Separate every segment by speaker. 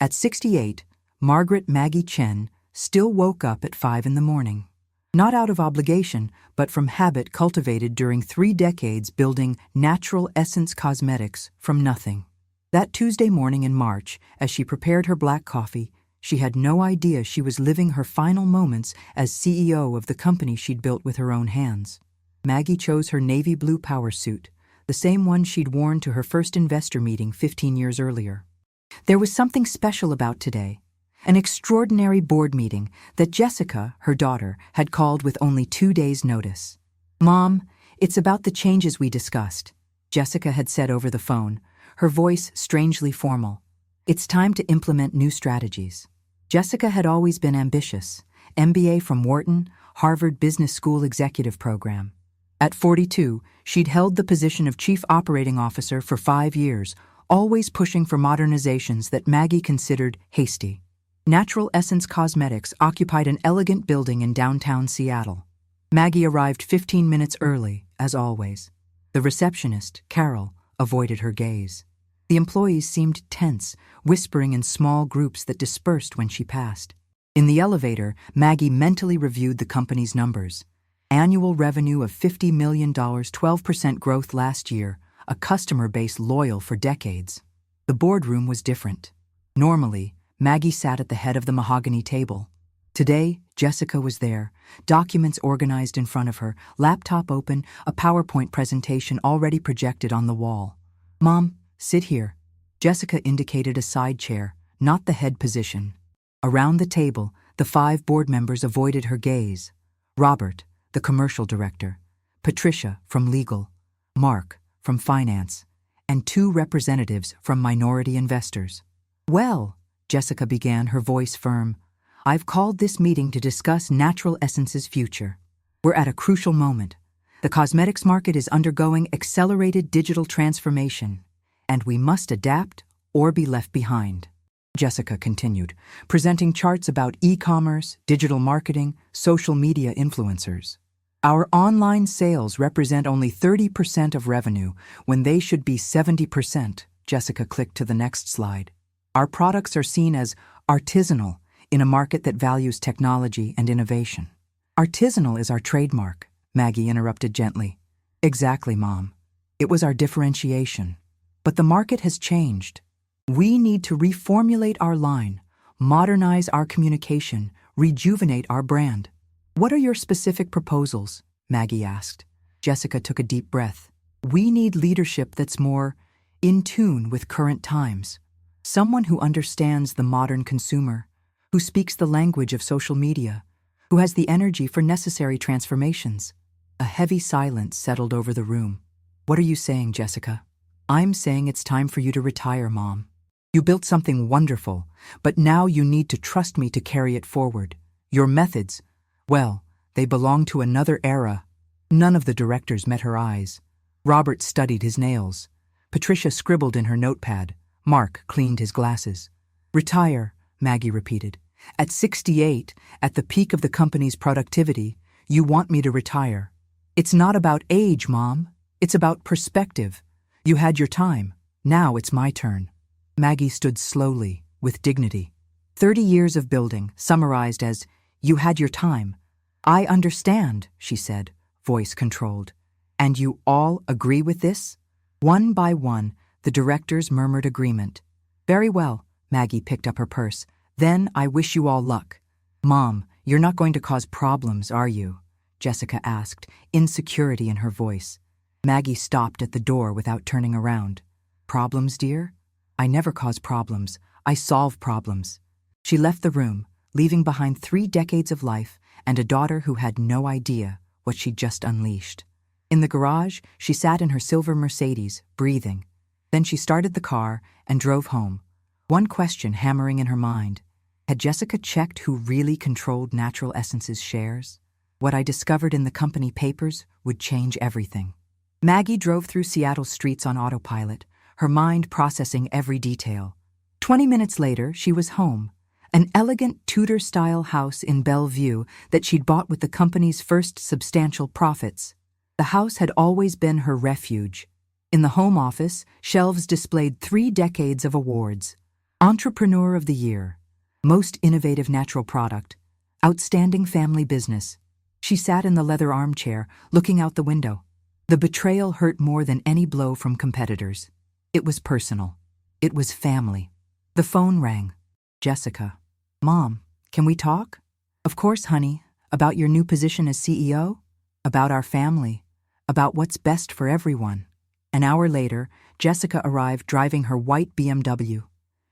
Speaker 1: At 68, Margaret Maggie Chen still woke up at 5 in the morning. Not out of obligation, but from habit cultivated during 3 decades building Natural Essence Cosmetics from nothing. That Tuesday morning in March, as she prepared her black coffee, she had no idea she was living her final moments as CEO of the company she'd built with her own hands. Maggie chose her navy blue power suit, the same one she'd worn to her first investor meeting 15 years earlier. There was something special about today, an extraordinary board meeting that Jessica, her daughter, had called with only 2 days' notice. "Mom, it's about the changes we discussed," Jessica had said over the phone, her voice strangely formal. "It's time to implement new strategies." Jessica had always been ambitious, MBA from Wharton, Harvard Business School executive program. At 42, she'd held the position of Chief Operating Officer for 5 years, always pushing for modernizations that Maggie considered hasty. Natural Essence Cosmetics occupied an elegant building in downtown Seattle. Maggie arrived 15 minutes early, as always. The receptionist, Carol, avoided her gaze. The employees seemed tense, whispering in small groups that dispersed when she passed. In the elevator, Maggie mentally reviewed the company's numbers. Annual revenue of $50 million, 12% growth last year, a customer base loyal for decades. The boardroom was different. Normally, Maggie sat at the head of the mahogany table. Today, Jessica was there, documents organized in front of her, laptop open, a PowerPoint presentation already projected on the wall. "Mom, sit here." Jessica indicated a side chair, not the head position. Around the table, the 5 board members avoided her gaze. Robert, the commercial director, Patricia from legal, Mark from finance, and 2 representatives from minority investors. "Well," Jessica began, her voice firm, "I've called this meeting to discuss Natural Essence's future. We're at a crucial moment. The cosmetics market is undergoing accelerated digital transformation, and we must adapt or be left behind." Jessica continued, presenting charts about e-commerce, digital marketing, social media influencers. "Our online sales represent only 30% of revenue when they should be 70%. Jessica clicked to the next slide. "Our products are seen as artisanal in a market that values technology and innovation." "Artisanal is our trademark," Maggie interrupted gently. "Exactly, Mom. It was our differentiation. But the market has changed. We need to reformulate our line, modernize our communication, rejuvenate our brand." "What are your specific proposals?" Maggie asked. Jessica took a deep breath. "We need leadership that's more in tune with current times. Someone who understands the modern consumer, who speaks the language of social media, who has the energy for necessary transformations." A heavy silence settled over the room. "What are you saying, Jessica?" "I'm saying it's time for you to retire, Mom. You built something wonderful, but now you need to trust me to carry it forward. Your methods, well, they belong to another era." None of the directors met her eyes. Robert studied his nails. Patricia scribbled in her notepad. Mark cleaned his glasses. "Retire," Maggie repeated. "At 68, at the peak of the company's productivity, you want me to retire. It's not about age, Mom. It's about perspective. You had your time. Now it's my turn." Maggie stood slowly, with dignity. 30 years of building, summarized as, "You had your time." "I understand," she said, voice controlled. "And you all agree with this?" One by one, the directors murmured agreement. "Very well," Maggie picked up her purse. "Then I wish you all luck." "Mom, you're not going to cause problems, are you?" Jessica asked, insecurity in her voice. Maggie stopped at the door without turning around. "Problems, dear? I never cause problems. I solve problems." She left the room, leaving behind 3 decades of life and a daughter who had no idea what she'd just unleashed. In the garage, she sat in her silver Mercedes, breathing. Then she started the car and drove home, one question hammering in her mind. Had Jessica checked who really controlled Natural Essence's shares? What I discovered in the company papers would change everything. Maggie drove through Seattle's streets on autopilot, her mind processing every detail. 20 minutes later, she was home, an elegant Tudor-style house in Bellevue that she'd bought with the company's first substantial profits. The house had always been her refuge. In the home office, shelves displayed 3 decades of awards. Entrepreneur of the Year, Most Innovative Natural Product, Outstanding Family Business. She sat in the leather armchair, looking out the window. The betrayal hurt more than any blow from competitors. It was personal. It was family. The phone rang. Jessica. Mom, can we talk? Of course, honey. About your new position as CEO? About our family? About what's best for everyone? An hour later, Jessica arrived driving her white BMW.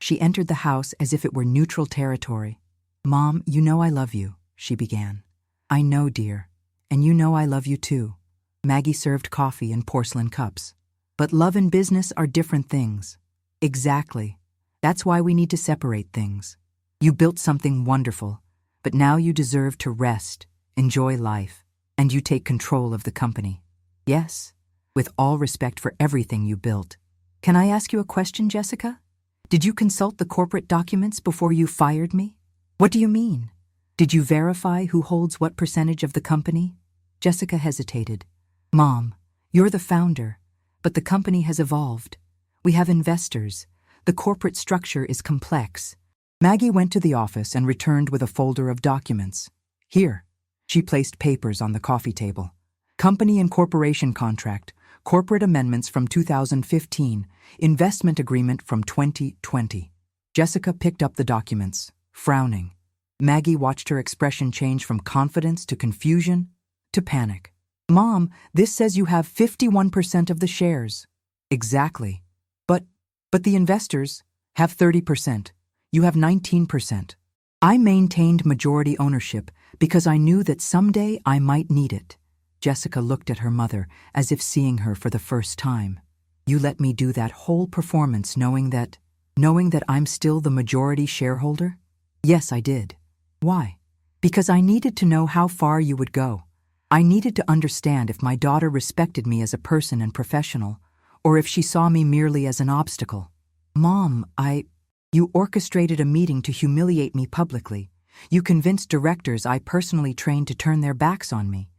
Speaker 1: She entered the house as if it were neutral territory. Mom, you know I love you, she began. I know, dear. And you know I love you too. Maggie served coffee in porcelain cups. But love and business are different things. Exactly. That's why we need to separate things. You built something wonderful, but now you deserve to rest, enjoy life, and you take control of the company. Yes, with all respect for everything you built. Can I ask you a question, Jessica? Did you consult the corporate documents before you fired me? What do you mean? Did you verify who holds what percentage of the company? Jessica hesitated. Mom, you're the founder, but the company has evolved. We have investors. The corporate structure is complex. Maggie went to the office and returned with a folder of documents. Here. She placed papers on the coffee table. Company and corporation contract, corporate amendments from 2015, investment agreement from 2020. Jessica picked up the documents, frowning. Maggie watched her expression change from confidence to confusion to panic. Mom, this says you have 51% of the shares. Exactly. But the investors have 30%. You have 19%. I maintained majority ownership because I knew that someday I might need it. Jessica looked at her mother as if seeing her for the first time. You let me do that whole performance knowing that I'm still the majority shareholder? Yes, I did. Why? Because I needed to know how far you would go. I needed to understand if my daughter respected me as a person and professional, or if she saw me merely as an obstacle. Mom, You orchestrated a meeting to humiliate me publicly. You convinced directors I personally trained to turn their backs on me.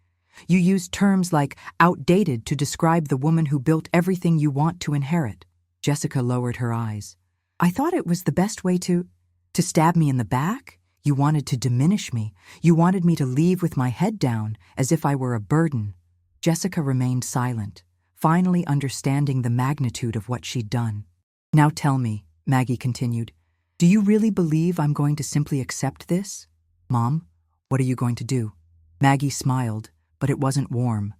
Speaker 1: You used terms like outdated to describe the woman who built everything you want to inherit. Jessica lowered her eyes. I thought it was the best way to stab me in the back? You wanted to diminish me. You wanted me to leave with my head down, as if I were a burden. Jessica remained silent, finally understanding the magnitude of what she'd done. Now tell me, Maggie continued, do you really believe I'm going to simply accept this? Mom, what are you going to do? Maggie smiled, but it wasn't warm.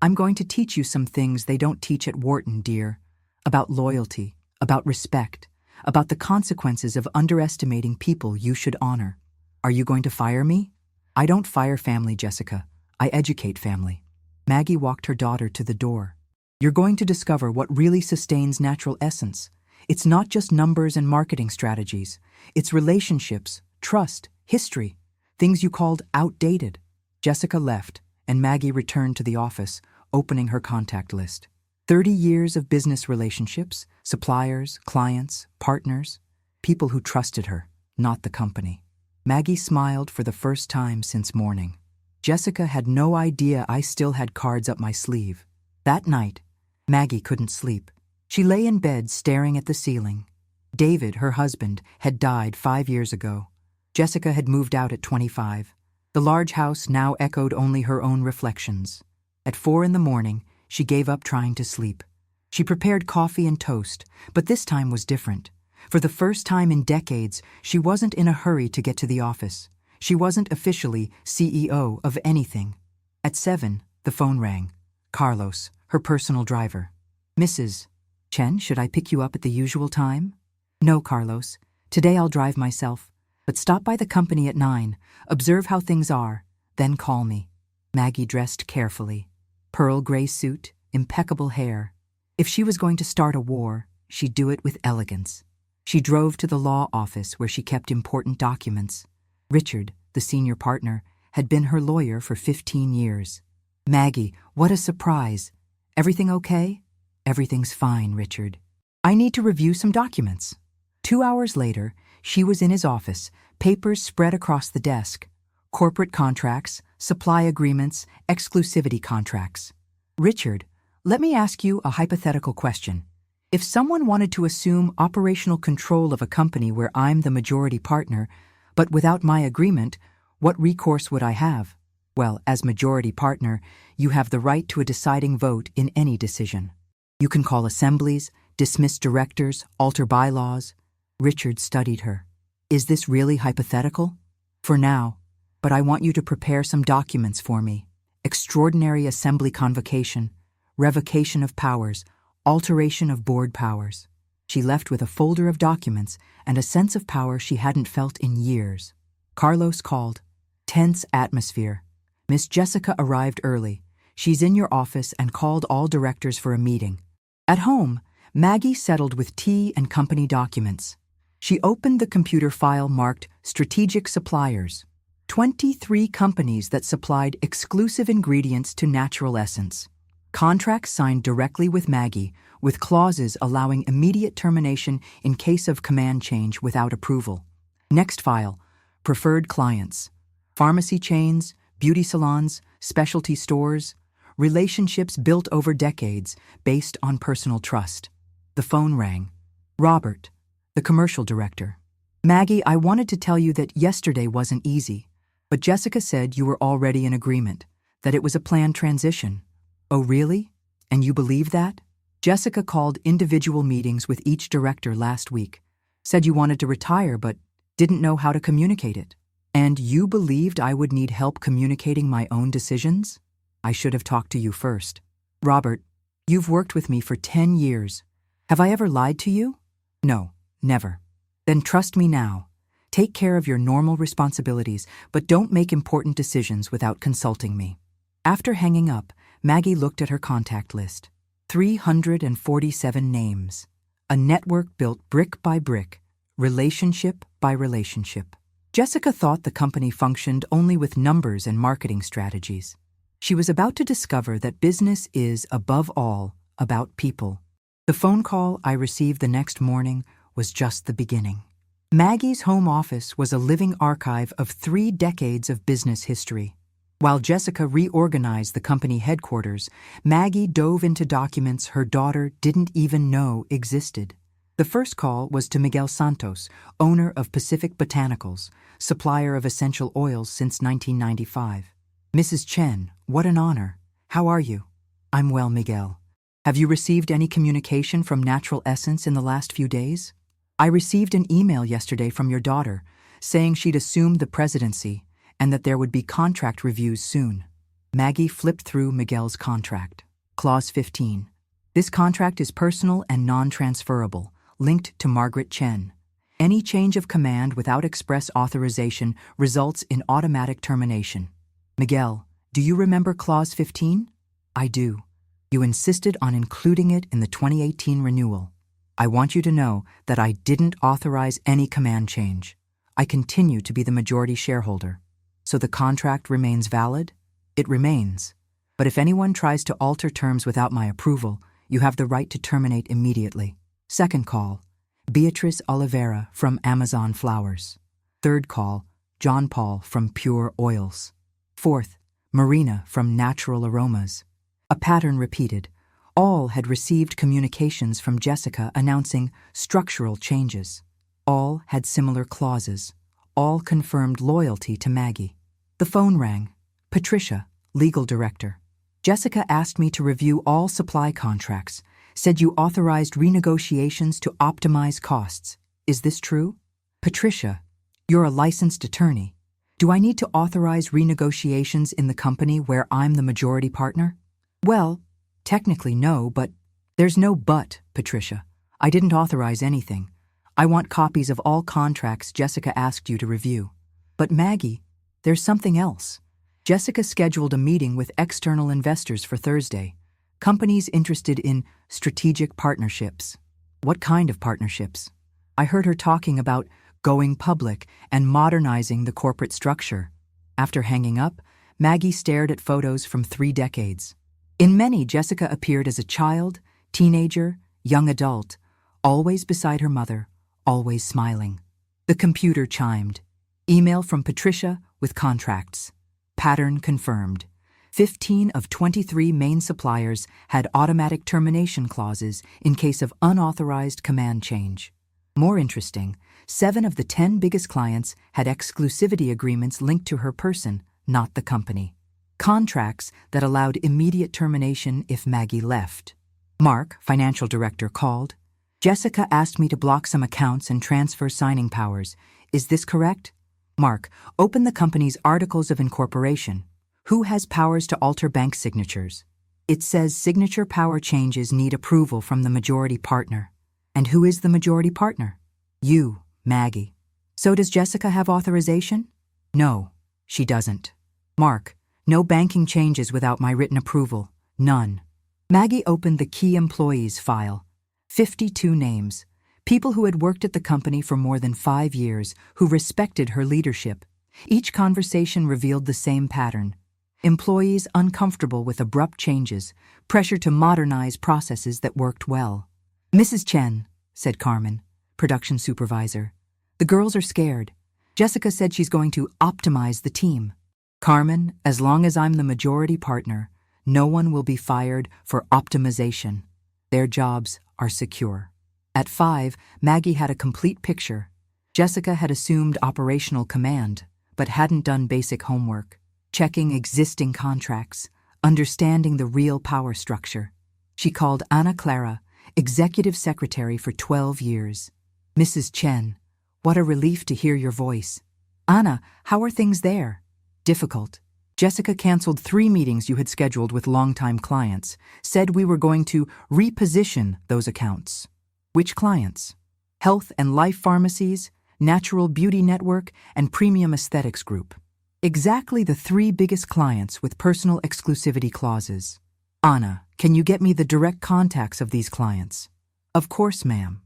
Speaker 1: I'm going to teach you some things they don't teach at Wharton, dear. About loyalty, about respect, about the consequences of underestimating people you should honor. Are you going to fire me? I don't fire family, Jessica. I educate family. Maggie walked her daughter to the door. You're going to discover what really sustains natural essence. It's not just numbers and marketing strategies. It's relationships, trust, history, things you called outdated. Jessica left, and Maggie returned to the office, opening her contact list. 30 years of business relationships, suppliers, clients, partners, people who trusted her, not the company. Maggie smiled for the first time since morning. Jessica had no idea I still had cards up my sleeve. That night, Maggie couldn't sleep. She lay in bed staring at the ceiling. David, her husband, had died 5 years ago. Jessica had moved out at 25. The large house now echoed only her own reflections. At 4 a.m, she gave up trying to sleep. She prepared coffee and toast, but this time was different. For the first time in decades, she wasn't in a hurry to get to the office. She wasn't officially CEO of anything. At 7, the phone rang. Carlos, her personal driver. Mrs. Chen, should I pick you up at the usual time? No, Carlos. Today I'll drive myself. But stop by the company at 9, observe how things are, then call me. Maggie dressed carefully. Pearl gray suit, impeccable hair. If she was going to start a war, she'd do it with elegance. She drove to the law office where she kept important documents. Richard, the senior partner, had been her lawyer for 15 years. Maggie, what a surprise. Everything okay? Everything's fine, Richard. I need to review some documents. 2 hours later, she was in his office, papers spread across the desk. Corporate contracts, supply agreements, exclusivity contracts. Richard, let me ask you a hypothetical question. If someone wanted to assume operational control of a company where I'm the majority partner, but without my agreement, what recourse would I have? Well, as majority partner, you have the right to a deciding vote in any decision. You can call assemblies, dismiss directors, alter bylaws. Richard studied her. Is this really hypothetical? For now, but I want you to prepare some documents for me. Extraordinary assembly convocation, revocation of powers, alteration of board powers. She left with a folder of documents and a sense of power she hadn't felt in years. Carlos called. Tense atmosphere. Miss Jessica arrived early. She's in your office and called all directors for a meeting. At home, Maggie settled with tea and company documents. She opened the computer file marked Strategic Suppliers. 23 companies that supplied exclusive ingredients to Natural Essence. Contracts signed directly with Maggie, with clauses allowing immediate termination in case of command change without approval. Next file, Preferred Clients. Pharmacy chains, beauty salons, specialty stores, relationships built over decades based on personal trust. The phone rang. Robert, the commercial director. Maggie, I wanted to tell you that yesterday wasn't easy, but Jessica said you were already in agreement, that it was a planned transition. Oh, really? And you believe that? Jessica called individual meetings with each director last week, said you wanted to retire but didn't know how to communicate it. And you believed I would need help communicating my own decisions? I should have talked to you first. Robert, you've worked with me for 10 years. Have I ever lied to you? No, never. Then trust me now. Take care of your normal responsibilities, but don't make important decisions without consulting me. After hanging up, Maggie looked at her contact list. 347 names. A network built brick by brick, relationship by relationship. Jessica thought the company functioned only with numbers and marketing strategies. She was about to discover that business is, above all, about people. The phone call I received the next morning was just the beginning. Maggie's home office was a living archive of 3 decades of business history. While Jessica reorganized the company headquarters, Maggie dove into documents her daughter didn't even know existed. The first call was to Miguel Santos, owner of Pacific Botanicals, supplier of essential oils since 1995. Mrs. Chen, what an honor. How are you? I'm well, Miguel. Have you received any communication from Natural Essence in the last few days? I received an email yesterday from your daughter saying she'd assumed the presidency and that there would be contract reviews soon. Maggie flipped through Miguel's contract. Clause 15. This contract is personal and non-transferable, linked to Margaret Chen. Any change of command without express authorization results in automatic termination. Miguel, do you remember Clause 15? I do. You insisted on including it in the 2018 renewal. I want you to know that I didn't authorize any command change. I continue to be the majority shareholder. So the contract remains valid? It remains. But if anyone tries to alter terms without my approval, you have the right to terminate immediately. Second call, Beatrice Oliveira from Amazon Flowers. Third call, John Paul from Pure Oils. Fourth, Marina from Natural Aromas. A pattern repeated. All had received communications from Jessica announcing structural changes. All had similar clauses. All confirmed loyalty to Maggie. The phone rang. Patricia, legal director. Jessica asked me to review all supply contracts, said you authorized renegotiations to optimize costs. Is this true? Patricia, you're a licensed attorney. Do I need to authorize renegotiations in the company where I'm the majority partner? Well, technically no, but there's no but, Patricia. I didn't authorize anything. I want copies of all contracts Jessica asked you to review. But Maggie, there's something else. Jessica scheduled a meeting with external investors for Thursday. Companies interested in strategic partnerships. What kind of partnerships? I heard her talking about going public and modernizing the corporate structure. After hanging up, Maggie stared at photos from 3 decades. In many, Jessica appeared as a child, teenager, young adult, always beside her mother, always smiling. The computer chimed. Email from Patricia with contracts. Pattern confirmed. 15 of 23 main suppliers had automatic termination clauses in case of unauthorized command change. More interesting, 7 of the 10 biggest clients had exclusivity agreements linked to her person, not the company. Contracts that allowed immediate termination if Maggie left. Mark, financial director, called. Jessica asked me to block some accounts and transfer signing powers. Is this correct? Mark, open the company's articles of incorporation. Who has powers to alter bank signatures? It says signature power changes need approval from the majority partner. And who is the majority partner? You, Maggie. So does Jessica have authorization? No, she doesn't. Mark, no banking changes without my written approval. None. Maggie opened the key employees file. 52 names. People who had worked at the company for more than 5 years, who respected her leadership. Each conversation revealed the same pattern. Employees uncomfortable with abrupt changes, pressure to modernize processes that worked well. Mrs. Chen, said Carmen, production supervisor. The girls are scared. Jessica said she's going to optimize the team. Carmen, as long as I'm the majority partner, no one will be fired for optimization. Their jobs are secure. At 5, Maggie had a complete picture. Jessica had assumed operational command, but hadn't done basic homework, checking existing contracts, understanding the real power structure. She called Ana Clara, executive secretary for 12 years. Mrs. Chen, what a relief to hear your voice. Ana, how are things there? Difficult. Jessica canceled 3 meetings you had scheduled with longtime clients, said we were going to reposition those accounts. Which clients? Health and Life Pharmacies, Natural Beauty Network, and Premium Aesthetics Group. Exactly the 3 biggest clients with personal exclusivity clauses. Ana, can you get me the direct contacts of these clients? Of course, ma'am.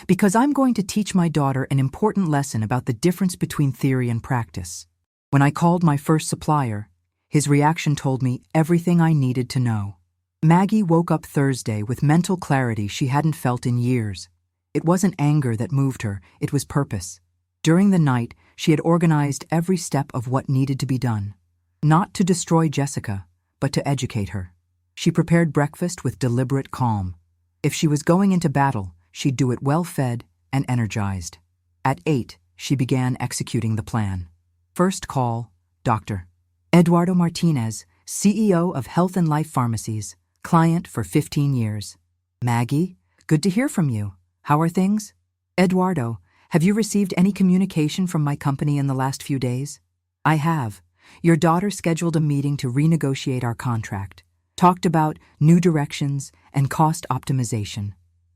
Speaker 1: Because I'm going to teach my daughter an important lesson about the difference between theory and practice. When I called my first supplier, his reaction told me everything I needed to know. Maggie woke up Thursday with mental clarity she hadn't felt in years. It wasn't anger that moved her, it was purpose. During the night, she had organized every step of what needed to be done. Not to destroy Jessica, but to educate her. She prepared breakfast with deliberate calm. If she was going into battle, she'd do it well-fed and energized. At 8, she began executing the plan. First call, Dr. Eduardo Martinez, CEO of Health and Life Pharmacies, client for 15 years. Maggie, good to hear from you. How are things? Eduardo, have you received any communication from my company in the last few days? I have. Your daughter scheduled a meeting to renegotiate our contract, talked about new directions and cost optimization.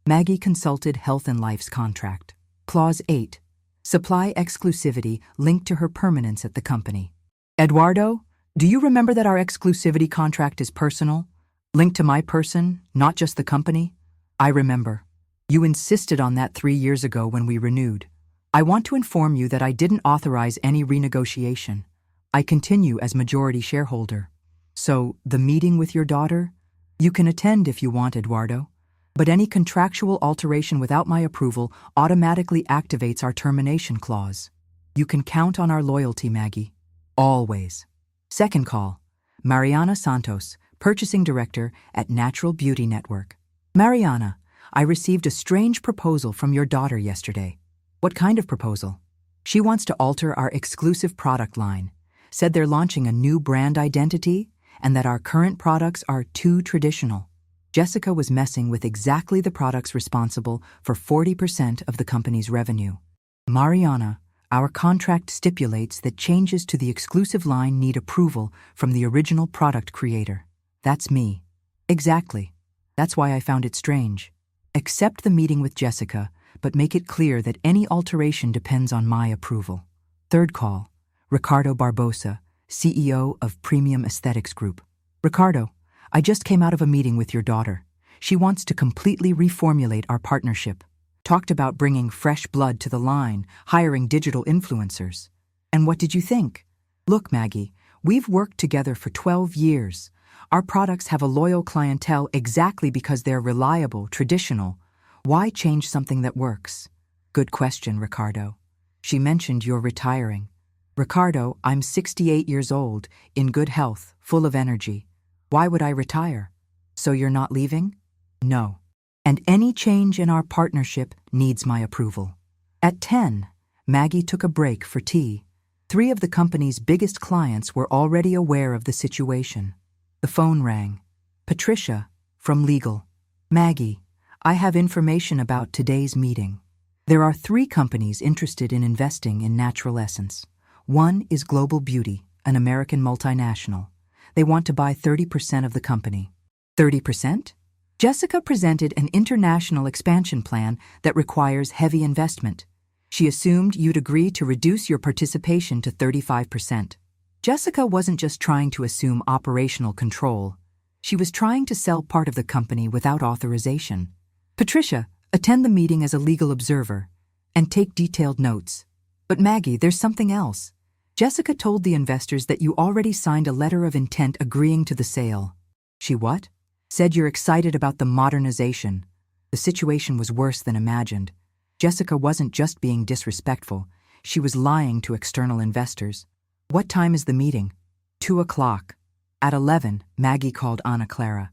Speaker 1: Maggie consulted Health and Life's contract. Clause 8. Supply exclusivity linked to her permanence at the company. Eduardo, do you remember that our exclusivity contract is personal? Linked to my person, not just the company? I remember. You insisted on that 3 years ago when we renewed. I want to inform you that I didn't authorize any renegotiation. I continue as majority shareholder. So, the meeting with your daughter? You can attend if you want, Eduardo. But any contractual alteration without my approval automatically activates our termination clause. You can count on our loyalty, Maggie. Always. Second call. Mariana Santos, Purchasing Director at Natural Beauty Network. Mariana, I received a strange proposal from your daughter yesterday. What kind of proposal? She wants to alter our exclusive product line, said they're launching a new brand identity and that our current products are too traditional. Jessica was messing with exactly the products responsible for 40% of the company's revenue. Mariana, our contract stipulates that changes to the exclusive line need approval from the original product creator. That's me. Exactly. That's why I found it strange. Accept the meeting with Jessica, but make it clear that any alteration depends on my approval. Third call. Ricardo Barbosa, CEO of Premium Aesthetics Group. Ricardo, I just came out of a meeting with your daughter. She wants to completely reformulate our partnership. Talked about bringing fresh blood to the line, hiring digital influencers. And what did you think? Look, Maggie, we've worked together for 12 years. Our products have a loyal clientele exactly because they're reliable, traditional. Why change something that works? Good question, Ricardo. She mentioned you're retiring. Ricardo, I'm 68 years old, in good health, full of energy. Why would I retire? So you're not leaving? No. And any change in our partnership needs my approval. At 10, Maggie took a break for tea. 3 of the company's biggest clients were already aware of the situation. The phone rang. Patricia, from legal. Maggie, I have information about today's meeting. There are 3 companies interested in investing in natural essence. One is Global Beauty, an American multinational. They want to buy 30% of the company. 30%? Jessica presented an international expansion plan that requires heavy investment. She assumed you'd agree to reduce your participation to 35%. Jessica wasn't just trying to assume operational control. She was trying to sell part of the company without authorization. Patricia, attend the meeting as a legal observer and take detailed notes. But Maggie, there's something else. Jessica told the investors that you already signed a letter of intent agreeing to the sale. She what? Said you're excited about the modernization. The situation was worse than imagined. Jessica wasn't just being disrespectful. She was lying to external investors. What time is the meeting? 2 o'clock. At 11, Maggie called Ana Clara.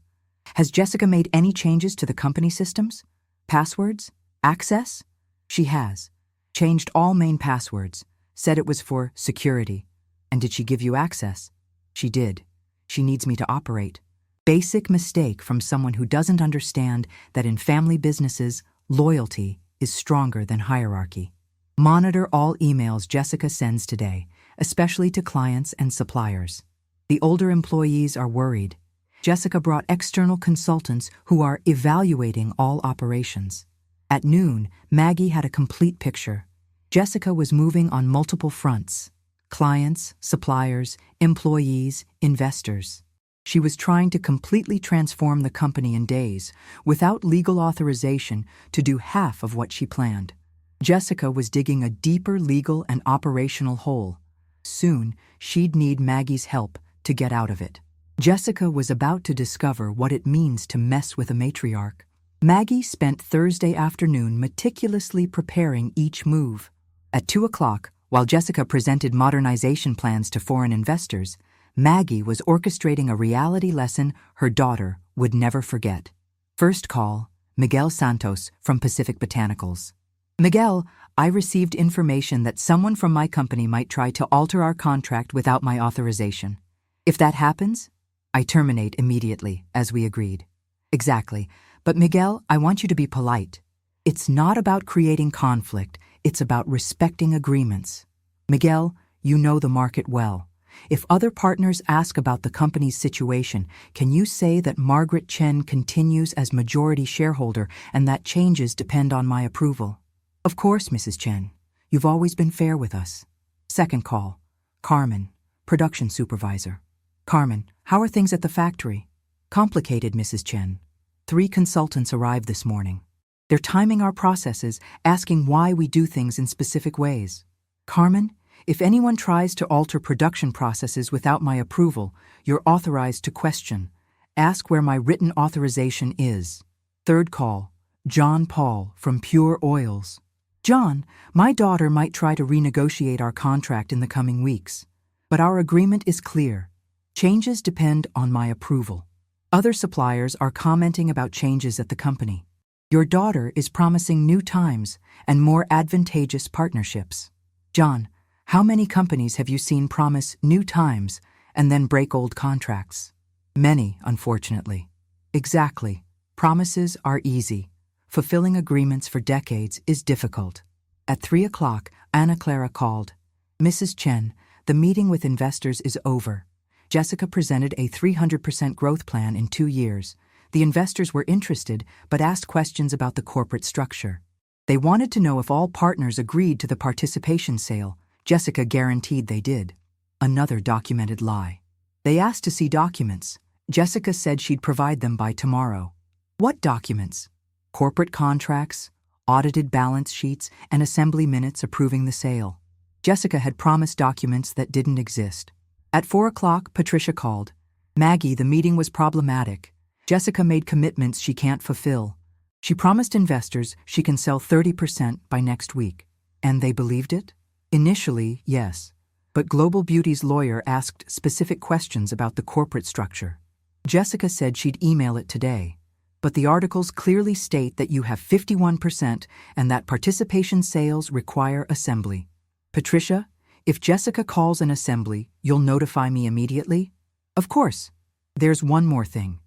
Speaker 1: Has Jessica made any changes to the company systems? Passwords? Access? She has. Changed all main passwords. Said it was for security. And did she give you access? She did. She needs me to operate. Basic mistake from someone who doesn't understand that in family businesses, loyalty is stronger than hierarchy. Monitor all emails Jessica sends today, especially to clients and suppliers. The older employees are worried. Jessica brought external consultants who are evaluating all operations. At noon, Maggie had a complete picture. Jessica was moving on multiple fronts: clients, suppliers, employees, investors. She was trying to completely transform the company in days, without legal authorization to do half of what she planned. Jessica was digging a deeper legal and operational hole. Soon, she'd need Maggie's help to get out of it. Jessica was about to discover what it means to mess with a matriarch. Maggie spent Thursday afternoon meticulously preparing each move. At 2 o'clock, while Jessica presented modernization plans to foreign investors, Maggie was orchestrating a reality lesson her daughter would never forget. First call, Miguel Santos from Pacific Botanicals. Miguel, I received information that someone from my company might try to alter our contract without my authorization. If that happens, I terminate immediately, as we agreed. Exactly. But Miguel, I want you to be polite. It's not about creating conflict, it's about respecting agreements. Miguel, you know the market well. If other partners ask about the company's situation, can you say that Margaret Chen continues as majority shareholder and that changes depend on my approval? Of course, Mrs. Chen. You've always been fair with us. Second call. Carmen, production supervisor. Carmen, how are things at the factory? Complicated, Mrs. Chen. 3 consultants arrived this morning. They're timing our processes, asking why we do things in specific ways. Carmen, if anyone tries to alter production processes without my approval, you're authorized to question. Ask where my written authorization is. Third call. John Paul from Pure Oils. John, my daughter might try to renegotiate our contract in the coming weeks. But our agreement is clear. Changes depend on my approval. Other suppliers are commenting about changes at the company. Your daughter is promising new times and more advantageous partnerships. John, how many companies have you seen promise new times and then break old contracts? Many, unfortunately. Exactly. Promises are easy. Fulfilling agreements for decades is difficult. At 3 o'clock, Ana Clara called. Mrs. Chen, the meeting with investors is over. Jessica presented a 300% growth plan in 2 years. The investors were interested, but asked questions about the corporate structure. They wanted to know if all partners agreed to the participation sale. Jessica guaranteed they did. Another documented lie. They asked to see documents. Jessica said she'd provide them by tomorrow. What documents? Corporate contracts, audited balance sheets, and assembly minutes approving the sale. Jessica had promised documents that didn't exist. At 4 o'clock, Patricia called. Maggie, the meeting was problematic. Jessica made commitments she can't fulfill. She promised investors she can sell 30% by next week. And they believed it? Initially, yes. but Global Beauty's lawyer asked specific questions about the corporate structure. Jessica said she'd email it today, but the articles clearly state that you have 51% and that participation sales require assembly. Patricia, if Jessica calls an assembly, you'll notify me immediately? Of course. There's one more thing.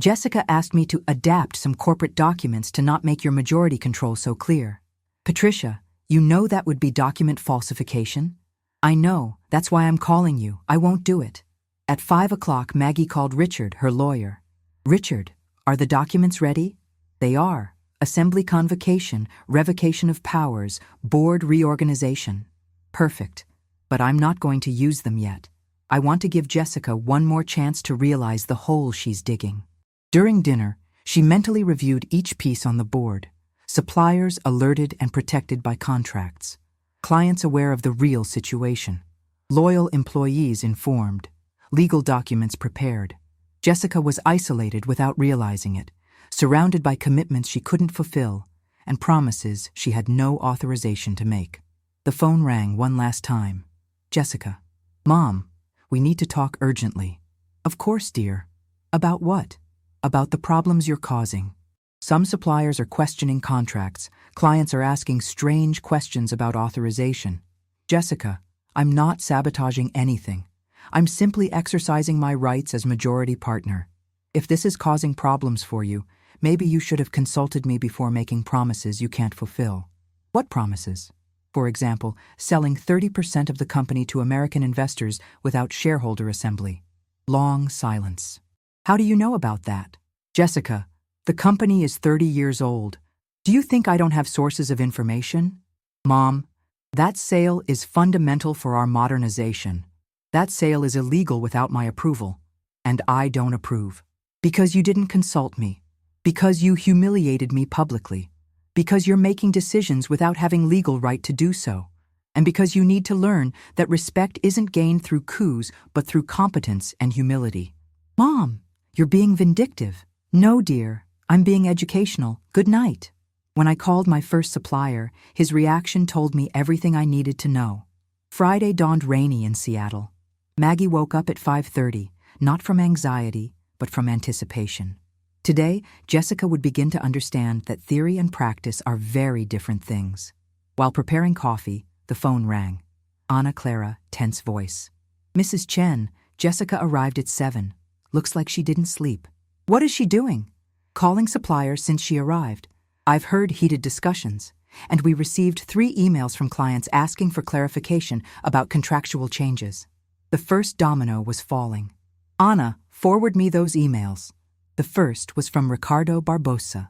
Speaker 1: Jessica asked me to adapt some corporate documents to not make your majority control so clear. Patricia, you know that would be document falsification? I know, that's why I'm calling you. I won't do it. At 5 o'clock, Maggie called Richard, her lawyer. Richard, are the documents ready? They are. Assembly convocation, revocation of powers, board reorganization. Perfect. But I'm not going to use them yet. I want to give Jessica one more chance to realize the hole she's digging. During dinner, she mentally reviewed each piece on the board. Suppliers alerted and protected by contracts. Clients aware of the real situation. Loyal employees informed. Legal documents prepared. Jessica was isolated without realizing it, surrounded by commitments she couldn't fulfill and promises she had no authorization to make. The phone rang one last time. Jessica. Mom, we need to talk urgently. Of course, dear. About what? About the problems you're causing. Some suppliers are questioning contracts. Clients are asking strange questions about authorization. Jessica, I'm not sabotaging anything. I'm simply exercising my rights as majority partner. If this is causing problems for you, maybe you should have consulted me before making promises you can't fulfill. What promises? For example, selling 30% of the company to American investors without shareholder assembly. Long silence. How do you know about that? Jessica, the company is 30 years old. Do you think I don't have sources of information? Mom, that sale is fundamental for our modernization. That sale is illegal without my approval, and I don't approve. Because you didn't consult me. Because you humiliated me publicly. Because you're making decisions without having legal right to do so. And because you need to learn that respect isn't gained through coups but through competence and humility. Mom, you're being vindictive. No, dear, I'm being educational. Good night. When I called my first supplier, his reaction told me everything I needed to know. Friday dawned rainy in Seattle. Maggie woke up at 5:30, not from anxiety, but from anticipation. Today, Jessica would begin to understand that theory and practice are very different things. While preparing coffee, the phone rang. Ana Clara, tense voice. Mrs. Chen, Jessica arrived at 7. Looks like she didn't sleep. What is she doing? Calling suppliers since she arrived. I've heard heated discussions, and we received 3 emails from clients asking for clarification about contractual changes. The first domino was falling. Ana, forward me those emails. The first was from Ricardo Barbosa.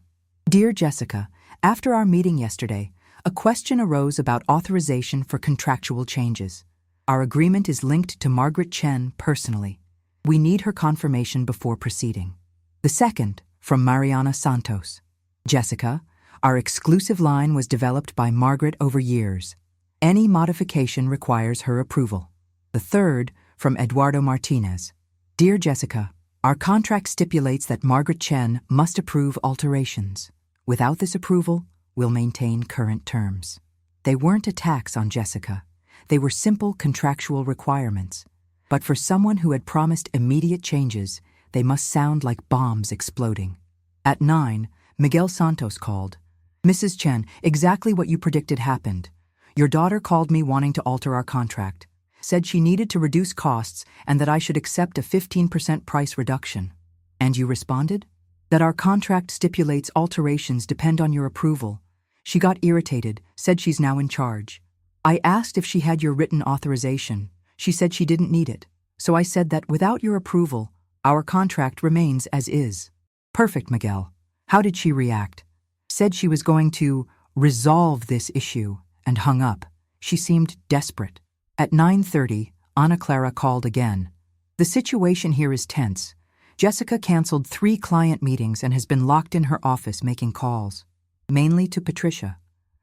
Speaker 1: Dear Jessica, after our meeting yesterday, a question arose about authorization for contractual changes. Our agreement is linked to Margaret Chen personally. We need her confirmation before proceeding. The second, from Mariana Santos. Jessica, our exclusive line was developed by Margaret over years. Any modification requires her approval. The third, from Eduardo Martinez. Dear Jessica, our contract stipulates that Margaret Chen must approve alterations. Without this approval, we'll maintain current terms. They weren't attacks on Jessica. They were simple contractual requirements. But for someone who had promised immediate changes, they must sound like bombs exploding. At 9, Miguel Santos called. Mrs. Chen, exactly what you predicted happened. Your daughter called me wanting to alter our contract. Said she needed to reduce costs and that I should accept a 15% price reduction. And you responded? That our contract stipulates alterations depend on your approval. She got irritated, said she's now in charge. I asked if she had your written authorization. She said she didn't need it. So I said that without your approval, our contract remains as is. Perfect, Miguel. How did she react? Said she was going to resolve this issue and hung up. She seemed desperate. At 9:30, Ana Clara called again. The situation here is tense. Jessica canceled 3 client meetings and has been locked in her office making calls, mainly to Patricia.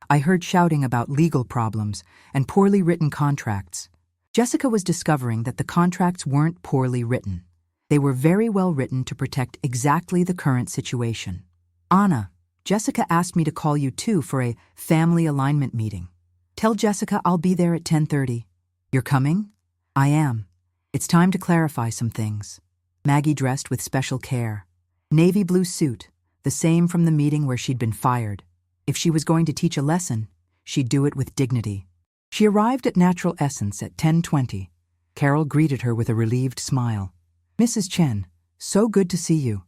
Speaker 1: I heard shouting about legal problems and poorly written contracts. Jessica was discovering that the contracts weren't poorly written. They were very well written to protect exactly the current situation. Ana, Jessica asked me to call you too for a family alignment meeting. Tell Jessica I'll be there at 10:30. You're coming? I am. It's time to clarify some things. Maggie dressed with special care. Navy blue suit, the same from the meeting where she'd been fired. If she was going to teach a lesson, she'd do it with dignity. She arrived at Natural Essence at 10:20. Carol greeted her with a relieved smile. Mrs. Chen, so good to see you.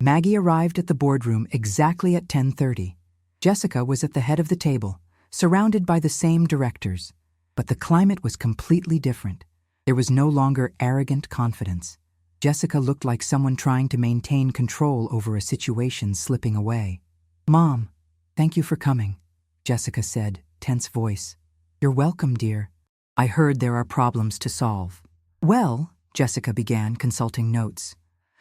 Speaker 1: Maggie arrived at the boardroom exactly at 10:30. Jessica was at the head of the table, surrounded by the same directors. But the climate was completely different. There was no longer arrogant confidence. Jessica looked like someone trying to maintain control over a situation slipping away. Mom, thank you for coming, Jessica said, tense voice. You're welcome, dear. I heard there are problems to solve. Well, Jessica began, consulting notes.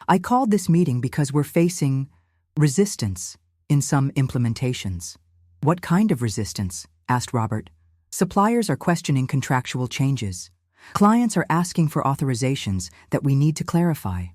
Speaker 1: I called this meeting because we're facing resistance in some implementations. What kind of resistance? Asked Robert. Suppliers are questioning contractual changes. Clients are asking for authorizations that we need to clarify.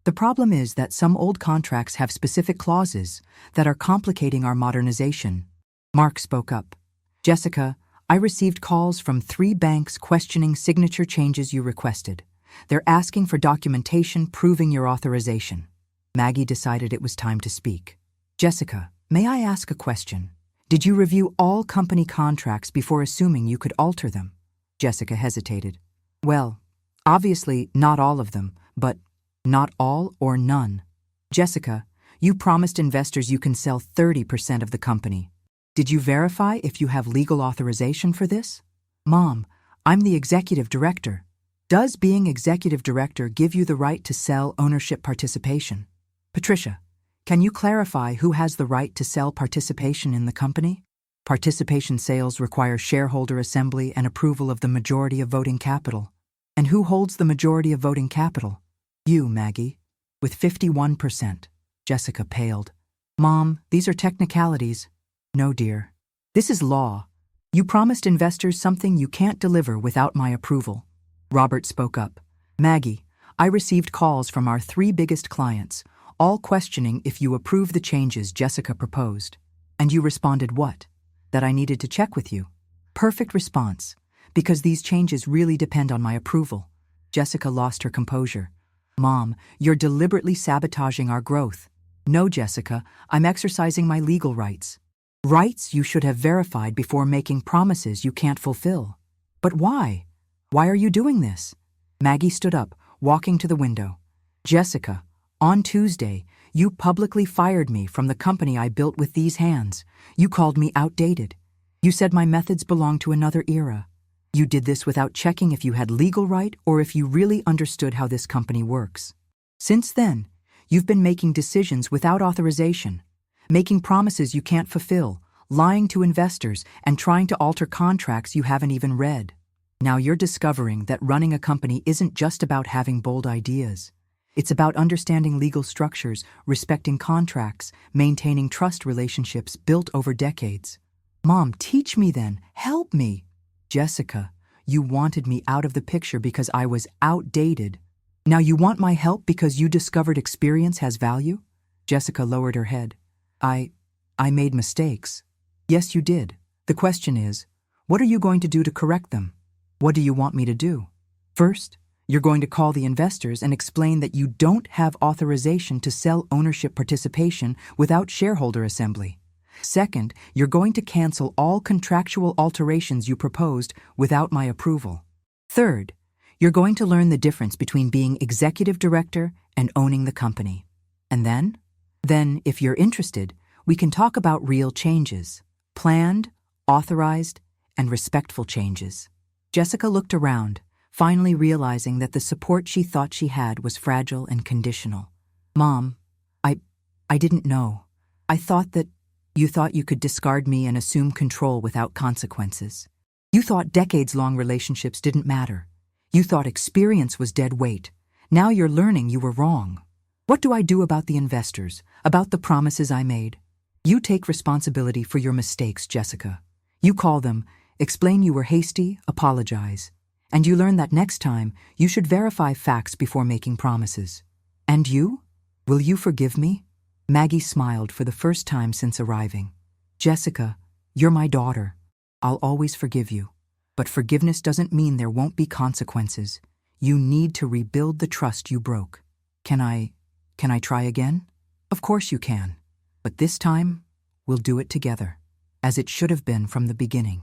Speaker 1: The problem is that some old contracts have specific clauses that are complicating our modernization. Mark spoke up. Jessica, I received calls from 3 banks questioning signature changes you requested. They're asking for documentation proving your authorization. Maggie decided it was time to speak. Jessica, may I ask a question? Did you review all company contracts before assuming you could alter them? Jessica hesitated. Well, obviously not all of them, but not all or none. Jessica, you promised investors you can sell 30% of the company. Did you verify if you have legal authorization for this? Mom, I'm the executive director. Does being executive director give you the right to sell ownership participation? Patricia, can you clarify who has the right to sell participation in the company? Participation sales require shareholder assembly and approval of the majority of voting capital. And who holds the majority of voting capital? You, Maggie. With 51%. Jessica paled. Mom, these are technicalities. No, dear. This is law. You promised investors something you can't deliver without my approval. Robert spoke up. Maggie, I received calls from our 3 biggest clients, all questioning if you approve the changes Jessica proposed. And you responded what? That I needed to check with you. Perfect response, because these changes really depend on my approval. Jessica lost her composure. Mom, you're deliberately sabotaging our growth. No, Jessica, I'm exercising my legal rights. Rights you should have verified before making promises you can't fulfill. But why? Why are you doing this? Maggie stood up, walking to the window. Jessica, on Tuesday, you publicly fired me from the company I built with these hands. You called me outdated. You said my methods belong to another era. You did this without checking if you had legal right or if you really understood how this company works. Since then, you've been making decisions without authorization, making promises you can't fulfill, lying to investors, and trying to alter contracts you haven't even read. Now you're discovering that running a company isn't just about having bold ideas. It's about understanding legal structures, respecting contracts, maintaining trust relationships built over decades. Mom, teach me then. Help me. Jessica, you wanted me out of the picture because I was outdated. Now you want my help because you discovered experience has value? Jessica lowered her head. I made mistakes. Yes, you did. The question is, what are you going to do to correct them? What do you want me to do? First, you're going to call the investors and explain that you don't have authorization to sell ownership participation without shareholder assembly. Second, you're going to cancel all contractual alterations you proposed without my approval. Third, you're going to learn the difference between being executive director and owning the company. And then, if you're interested, we can talk about real changes. Planned, authorized, and respectful changes. Jessica looked around, finally realizing that the support she thought she had was fragile and conditional. Mom, I didn't know. I thought that you thought you could discard me and assume control without consequences. You thought decades-long relationships didn't matter. You thought experience was dead weight. Now you're learning you were wrong. What do I do about the investors, about the promises I made? You take responsibility for your mistakes, Jessica. You call them, explain you were hasty, apologize. And you learn that next time, you should verify facts before making promises. And you? Will you forgive me? Maggie smiled for the first time since arriving. Jessica, you're my daughter. I'll always forgive you. But forgiveness doesn't mean there won't be consequences. You need to rebuild the trust you broke. Can I try again? Of course you can. But this time, we'll do it together. As it should have been from the beginning.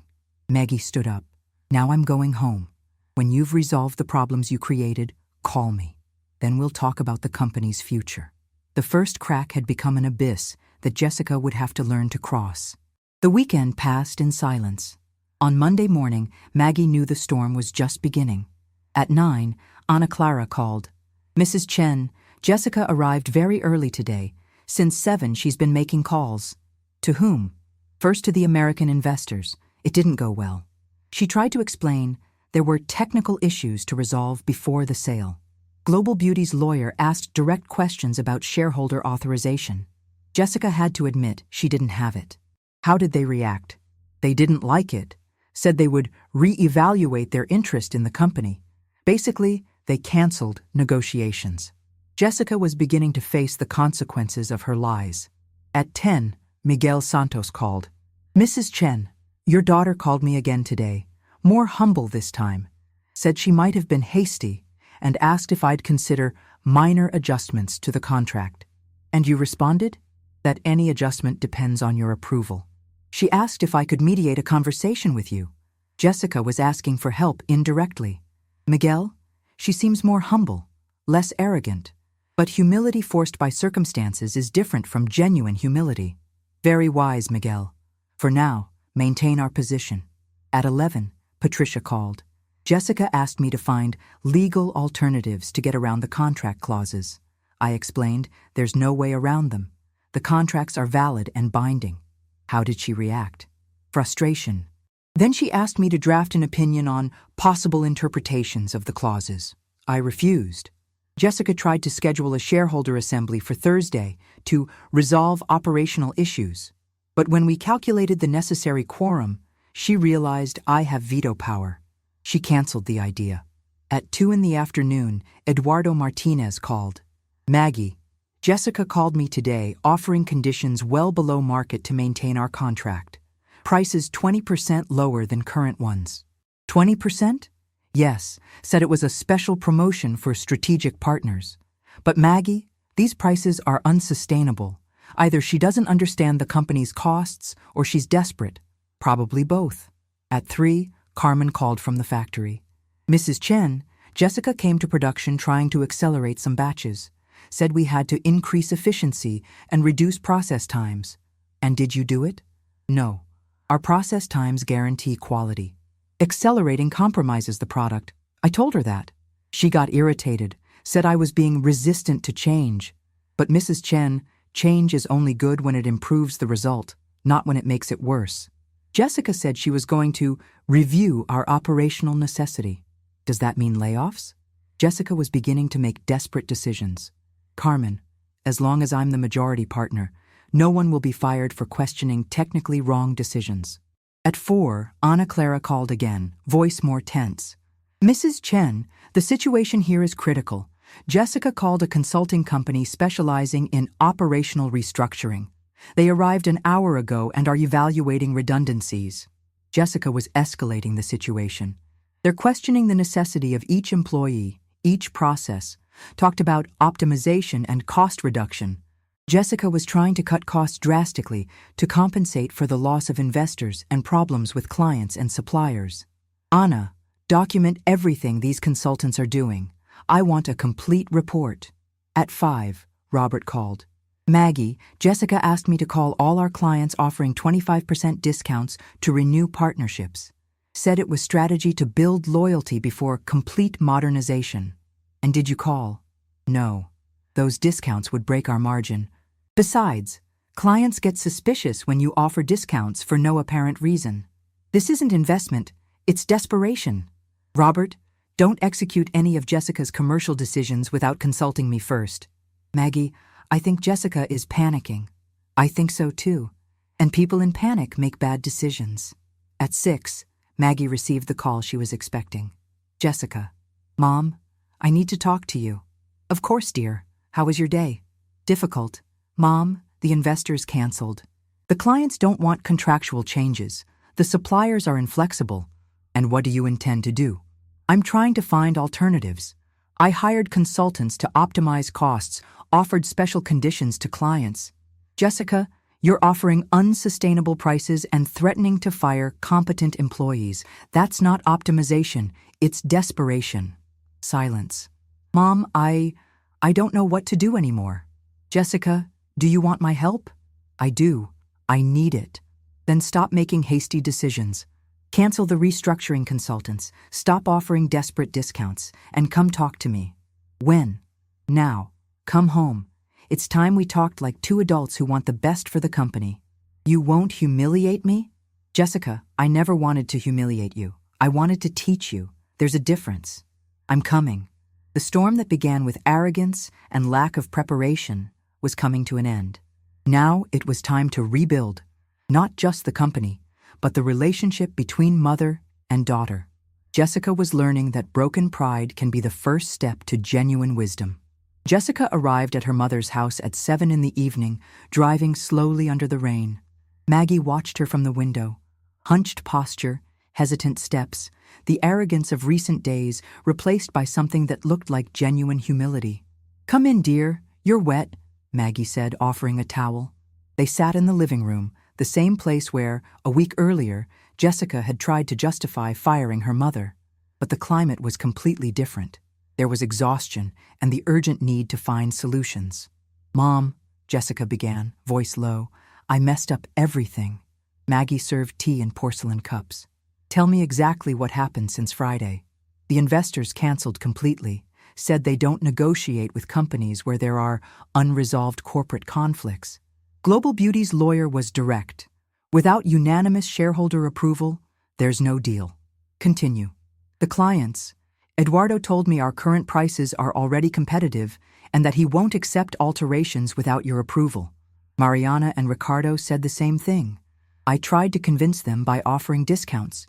Speaker 1: Maggie stood up. Now I'm going home. When you've resolved the problems you created, call me. Then we'll talk about the company's future. The first crack had become an abyss that Jessica would have to learn to cross. The weekend passed in silence. On Monday morning, Maggie knew the storm was just beginning. At 9, Ana Clara called. Mrs. Chen, Jessica arrived very early today. Since 7, she's been making calls. To whom? First to the American investors. It didn't go well. She tried to explain there were technical issues to resolve before the sale. Global Beauty's lawyer asked direct questions about shareholder authorization. Jessica had to admit she didn't have it. How did they react? They didn't like it, said they would re-evaluate their interest in the company. Basically, they canceled negotiations. Jessica was beginning to face the consequences of her lies. At 10, Miguel Santos called. Mrs. Chen, your daughter called me again today, more humble this time, said she might have been hasty, and asked if I'd consider minor adjustments to the contract. And you responded? That any adjustment depends on your approval. She asked if I could mediate a conversation with you. Jessica was asking for help indirectly. Miguel, she seems more humble, less arrogant. But humility forced by circumstances is different from genuine humility. Very wise, Miguel. For now, maintain our position. At 11, Patricia called. Jessica asked me to find legal alternatives to get around the contract clauses. I explained there's no way around them. The contracts are valid and binding. How did she react? Frustration. Then she asked me to draft an opinion on possible interpretations of the clauses. I refused. Jessica tried to schedule a shareholder assembly for Thursday to resolve operational issues. But when we calculated the necessary quorum, she realized I have veto power. She canceled the idea. At 2 in the afternoon, Eduardo Martinez called. Maggie, Jessica called me today offering conditions well below market to maintain our contract. Prices 20% lower than current ones. 20%? Yes, said it was a special promotion for strategic partners. But Maggie, these prices are unsustainable. Either she doesn't understand the company's costs or she's desperate. Probably both. At 3, Carmen called from the factory. Mrs. Chen, Jessica came to production trying to accelerate some batches. Said we had to increase efficiency and reduce process times. And did you do it? No. Our process times guarantee quality. Accelerating compromises the product. I told her that. She got irritated, said I was being resistant to change. But Mrs. Chen, change is only good when it improves the result, not when it makes it worse. Jessica said she was going to review our operational necessity. Does that mean layoffs? Jessica was beginning to make desperate decisions. Carmen, as long as I'm the majority partner, no one will be fired for questioning technically wrong decisions. At 4, Ana Clara called again, voice more tense. Mrs. Chen, the situation here is critical. Jessica called a consulting company specializing in operational restructuring. They arrived an hour ago and are evaluating redundancies. Jessica was escalating the situation. They're questioning the necessity of each employee, each process, talked about optimization and cost reduction. Jessica was trying to cut costs drastically to compensate for the loss of investors and problems with clients and suppliers. Ana, document everything these consultants are doing. I want a complete report. At 5, Robert called. Maggie, Jessica asked me to call all our clients offering 25% discounts to renew partnerships. Said it was strategy to build loyalty before complete modernization. And did you call? No. Those discounts would break our margin. Besides, clients get suspicious when you offer discounts for no apparent reason. This isn't investment, it's desperation. Robert, don't execute any of Jessica's commercial decisions without consulting me first. Maggie, I think Jessica is panicking. I think so too. And people in panic make bad decisions. At 6, Maggie received the call she was expecting. Jessica, Mom, I need to talk to you. Of course, dear. How was your day? Difficult. Mom, the investors canceled. The clients don't want contractual changes. The suppliers are inflexible. And what do you intend to do? I'm trying to find alternatives. I hired consultants to optimize costs, offered special conditions to clients. Jessica, you're offering unsustainable prices and threatening to fire competent employees. That's not optimization, it's desperation. Silence. Mom, I don't know what to do anymore. Jessica, do you want my help? I do. I need it. Then stop making hasty decisions. Cancel the restructuring consultants, stop offering desperate discounts, and come talk to me. When? Now. Come home. It's time we talked like two adults who want the best for the company. You won't humiliate me? Jessica, I never wanted to humiliate you. I wanted to teach you. There's a difference. I'm coming. The storm that began with arrogance and lack of preparation was coming to an end. Now it was time to rebuild, not just the company, but the relationship between mother and daughter. Jessica was learning that broken pride can be the first step to genuine wisdom. Jessica arrived at her mother's house at 7 in the evening, driving slowly under the rain. Maggie watched her from the window. Hunched posture, hesitant steps, the arrogance of recent days replaced by something that looked like genuine humility. "Come in, dear. You're wet," Maggie said, offering a towel. They sat in the living room, the same place where, a week earlier, Jessica had tried to justify firing her mother. But the climate was completely different. There was exhaustion and the urgent need to find solutions. "Mom," Jessica began, voice low, "I messed up everything." Maggie served tea in porcelain cups. "Tell me exactly what happened since Friday." The investors canceled completely, said they don't negotiate with companies where there are unresolved corporate conflicts. Global Beauty's lawyer was direct. "Without unanimous shareholder approval, there's no deal." Continue. "The clients. Eduardo told me our current prices are already competitive and that he won't accept alterations without your approval. Mariana and Ricardo said the same thing. I tried to convince them by offering discounts,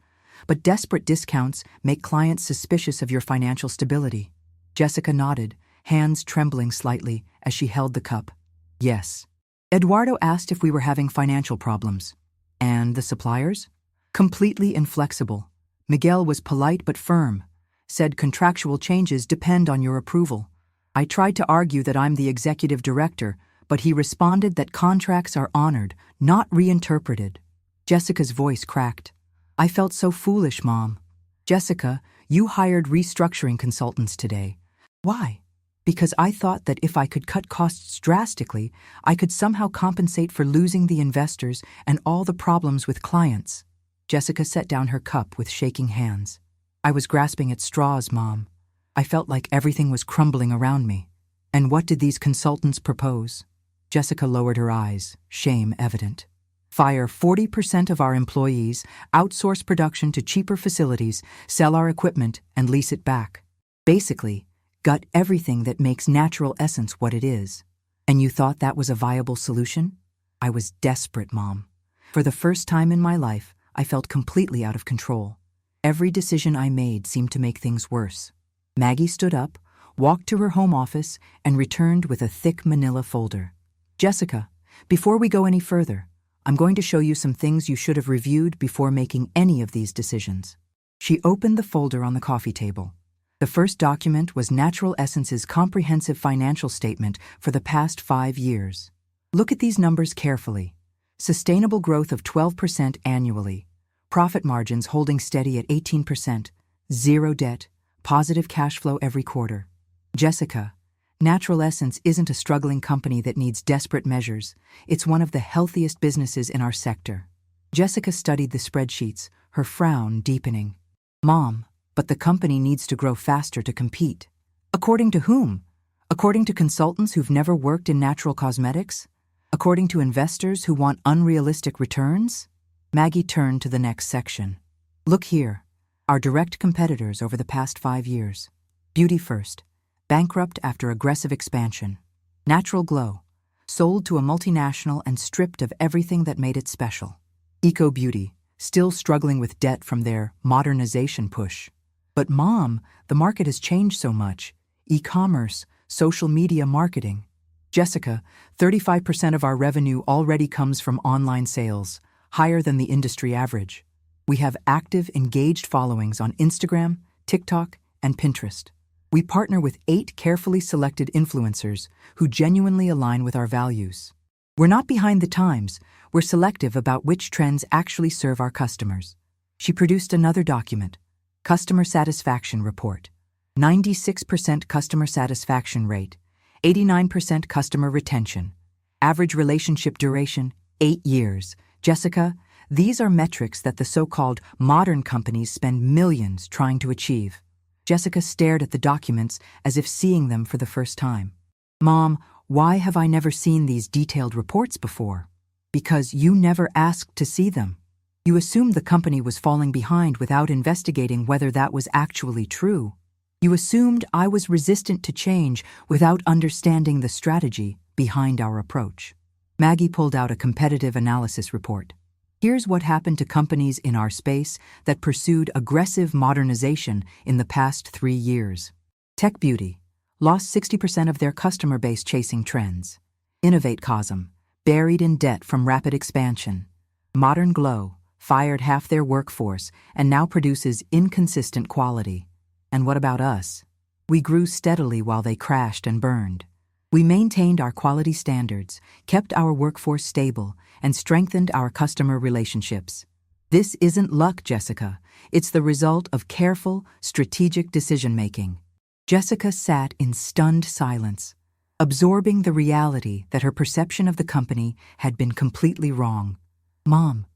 Speaker 1: but desperate discounts make clients suspicious of your financial stability." Jessica nodded, hands trembling slightly as she held the cup. "Yes." Eduardo asked if we were having financial problems. "And the suppliers?" "Completely inflexible." Miguel was polite but firm, said contractual changes depend on your approval. I tried to argue that I'm the executive director, but he responded that contracts are honored, not reinterpreted. Jessica's voice cracked. "I felt so foolish, Mom." "Jessica, you hired restructuring consultants today. Why?" "Because I thought that if I could cut costs drastically, I could somehow compensate for losing the investors and all the problems with clients." Jessica set down her cup with shaking hands. "I was grasping at straws, Mom. I felt like everything was crumbling around me." "And what did these consultants propose?" Jessica lowered her eyes, shame evident. "Fire 40% of our employees, outsource production to cheaper facilities, sell our equipment, and lease it back. Basically, gut everything that makes Natural Essence what it is." "And you thought that was a viable solution?" "I was desperate, Mom. For the first time in my life, I felt completely out of control. Every decision I made seemed to make things worse." Maggie stood up, walked to her home office, and returned with a thick manila folder. "Jessica, before we go any further, I'm going to show you some things you should have reviewed before making any of these decisions." She opened the folder on the coffee table. The first document was Natural Essence's comprehensive financial statement for the past 5 years. Look at these numbers carefully. Sustainable growth of 12% annually. Profit margins holding steady at 18%, 0 debt, positive cash flow every quarter. Jessica, Natural Essence isn't a struggling company that needs desperate measures. It's one of the healthiest businesses in our sector. Jessica studied the spreadsheets, her frown deepening. "Mom, but the company needs to grow faster to compete." "According to whom? According to consultants who've never worked in natural cosmetics? According to investors who want unrealistic returns?" Maggie turned to the next section. "Look here. Our direct competitors over the past 5 years. Beauty First, bankrupt after aggressive expansion. Natural Glow, sold to a multinational and stripped of everything that made it special. Eco Beauty, still struggling with debt from their modernization push. But Mom, the market has changed so much. E-commerce, social media marketing. Jessica, 35% of our revenue already comes from online sales, higher than the industry average. We have active, engaged followings on Instagram, TikTok, and Pinterest. We partner with 8 carefully selected influencers who genuinely align with our values. We're not behind the times, we're selective about which trends actually serve our customers. She produced another document, Customer Satisfaction Report. 96% customer satisfaction rate, 89% customer retention. Average relationship duration, 8 years. Jessica, these are metrics that the so-called modern companies spend millions trying to achieve. Jessica stared at the documents as if seeing them for the first time. Mom, why have I never seen these detailed reports before? Because you never asked to see them. You assumed the company was falling behind without investigating whether that was actually true. You assumed I was resistant to change without understanding the strategy behind our approach. Maggie pulled out a competitive analysis report. Here's what happened to companies in our space that pursued aggressive modernization in the past 3 years. Tech Beauty lost 60% of their customer base chasing trends. Innovate Cosm buried in debt from rapid expansion. Modern Glow fired half their workforce and now produces inconsistent quality. And what about us? We grew steadily while they crashed and burned. We maintained our quality standards, kept our workforce stable, and strengthened our customer relationships. This isn't luck, Jessica. It's the result of careful, strategic decision-making. Jessica sat in stunned silence, absorbing the reality that her perception of the company had been completely wrong. Mom,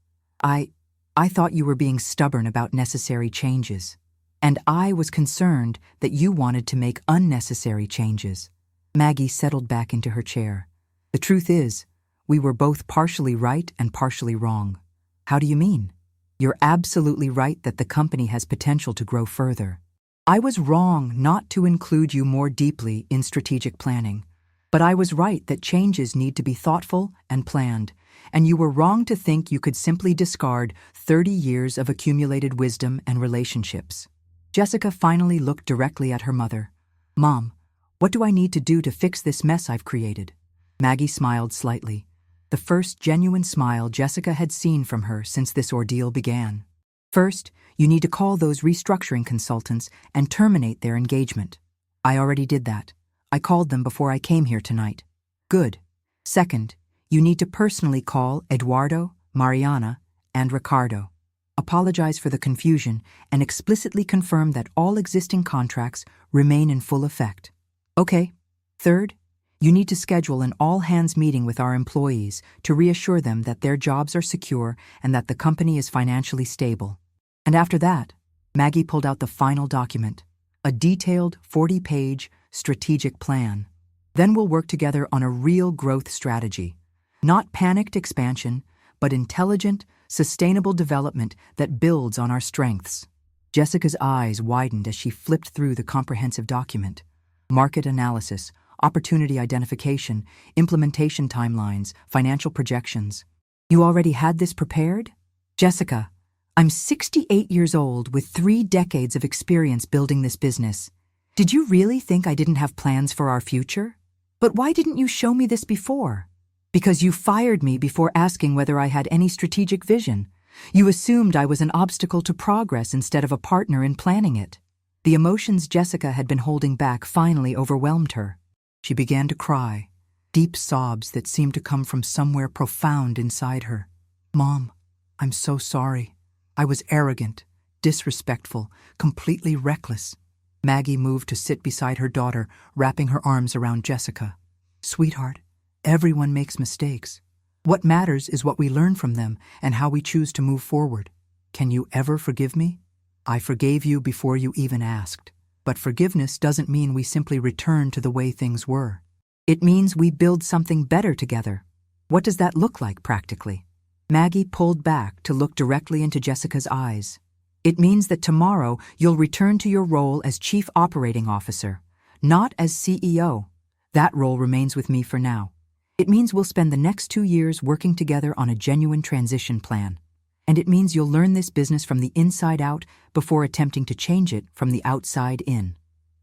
Speaker 1: I thought you were being stubborn about necessary changes. And I was concerned that you wanted to make unnecessary changes. Maggie settled back into her chair. The truth is, we were both partially right and partially wrong. How do you mean? You're absolutely right that the company has potential to grow further. I was wrong not to include you more deeply in strategic planning. But I was right that changes need to be thoughtful and planned, and you were wrong to think you could simply discard 30 years of accumulated wisdom and relationships. Jessica finally looked directly at her mother. Mom, what do I need to do to fix this mess I've created? Maggie smiled slightly, the first genuine smile Jessica had seen from her since this ordeal began. First, you need to call those restructuring consultants and terminate their engagement. I already did that. I called them before I came here tonight. Good. Second, you need to personally call Eduardo, Mariana, and Ricardo. Apologize for the confusion and explicitly confirm that all existing contracts remain in full effect. Okay. Third, you need to schedule an all-hands meeting with our employees to reassure them that their jobs are secure and that the company is financially stable. And after that, Maggie pulled out the final document, a detailed 40-page strategic plan. Then we'll work together on a real growth strategy. Not panicked expansion, but intelligent, sustainable development that builds on our strengths. Jessica's eyes widened as she flipped through the comprehensive document. Market analysis, opportunity identification, implementation timelines, financial projections. You already had this prepared? Jessica, I'm 68 years old with 3 decades of experience building this business. Did you really think I didn't have plans for our future? But why didn't you show me this before? Because you fired me before asking whether I had any strategic vision. You assumed I was an obstacle to progress instead of a partner in planning it. The emotions Jessica had been holding back finally overwhelmed her. She began to cry, deep sobs that seemed to come from somewhere profound inside her. Mom, I'm so sorry. I was arrogant, disrespectful, completely reckless. Maggie moved to sit beside her daughter, wrapping her arms around Jessica. Sweetheart, everyone makes mistakes. What matters is what we learn from them and how we choose to move forward. Can you ever forgive me? I forgave you before you even asked. But forgiveness doesn't mean we simply return to the way things were. It means we build something better together. What does that look like practically? Maggie pulled back to look directly into Jessica's eyes. It means that tomorrow you'll return to your role as Chief Operating Officer, not as CEO. That role remains with me for now. It means we'll spend the next 2 years working together on a genuine transition plan. And it means you'll learn this business from the inside out before attempting to change it from the outside in.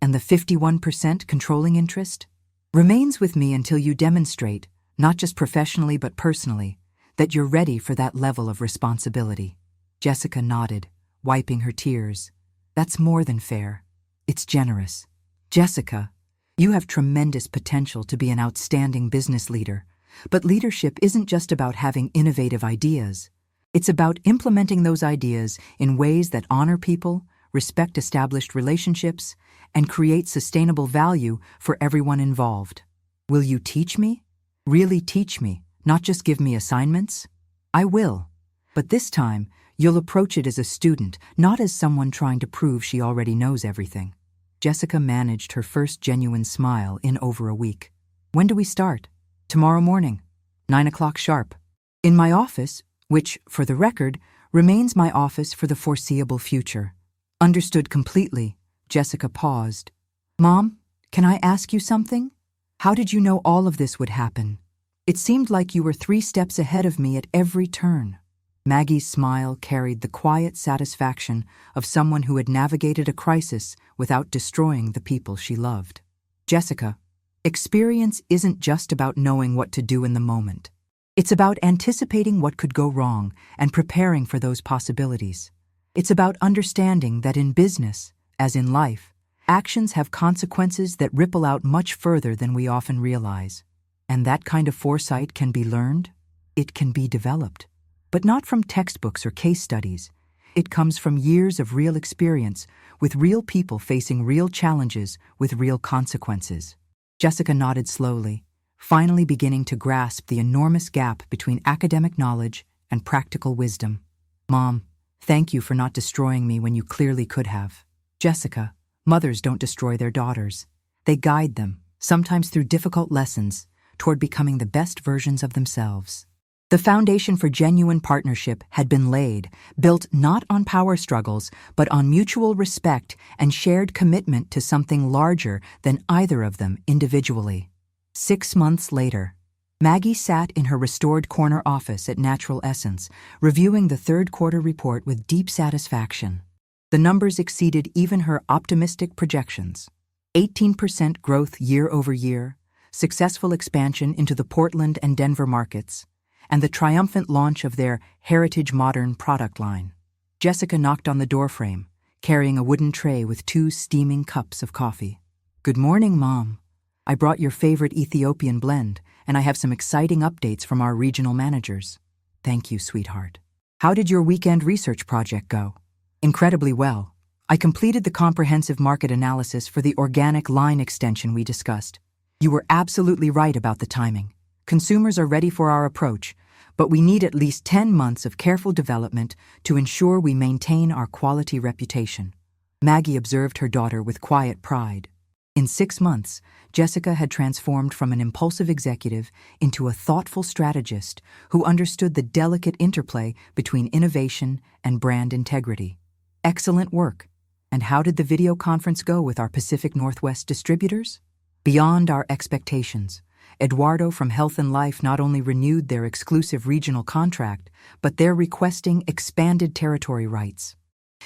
Speaker 1: And the 51% controlling interest remains with me until you demonstrate, not just professionally but personally, that you're ready for that level of responsibility. Jessica nodded, wiping her tears. That's more than fair. It's generous. Jessica, you have tremendous potential to be an outstanding business leader. But leadership isn't just about having innovative ideas. It's about implementing those ideas in ways that honor people, respect established relationships, and create sustainable value for everyone involved. Will you teach me? Really teach me, not just give me assignments? I will. But this time, you'll approach it as a student, not as someone trying to prove she already knows everything. Jessica managed her first genuine smile in over a week. When do we start? Tomorrow morning, 9 o'clock sharp. In my office, which, for the record, remains my office for the foreseeable future. Understood completely. Jessica paused. Mom, can I ask you something? How did you know all of this would happen? It seemed like you were 3 steps ahead of me at every turn. Maggie's smile carried the quiet satisfaction of someone who had navigated a crisis without destroying the people she loved. Jessica, experience isn't just about knowing what to do in the moment. It's about anticipating what could go wrong and preparing for those possibilities. It's about understanding that in business, as in life, actions have consequences that ripple out much further than we often realize. And that kind of foresight can be learned. It can be developed. But not from textbooks or case studies. It comes from years of real experience, with real people facing real challenges with real consequences. Jessica nodded slowly, finally beginning to grasp the enormous gap between academic knowledge and practical wisdom. Mom, thank you for not destroying me when you clearly could have. Jessica, mothers don't destroy their daughters. They guide them, sometimes through difficult lessons, toward becoming the best versions of themselves. The foundation for genuine partnership had been laid, built not on power struggles, but on mutual respect and shared commitment to something larger than either of them individually. 6 months later, Maggie sat in her restored corner office at Natural Essence, reviewing the third quarter report with deep satisfaction. The numbers exceeded even her optimistic projections. 18% growth year over year, successful expansion into the Portland and Denver markets, and the triumphant launch of their Heritage Modern product line. Jessica knocked on the doorframe, carrying a wooden tray with 2 steaming cups of coffee. Good morning, Mom. I brought your favorite Ethiopian blend, and I have some exciting updates from our regional managers. Thank you, sweetheart. How did your weekend research project go? Incredibly well. I completed the comprehensive market analysis for the organic line extension we discussed. You were absolutely right about the timing. Consumers are ready for our approach, but we need at least 10 months of careful development to ensure we maintain our quality reputation. Maggie observed her daughter with quiet pride. In 6 months, Jessica had transformed from an impulsive executive into a thoughtful strategist who understood the delicate interplay between innovation and brand integrity. Excellent work. And how did the video conference go with our Pacific Northwest distributors? Beyond our expectations. Eduardo from Health and Life not only renewed their exclusive regional contract, but they're requesting expanded territory rights.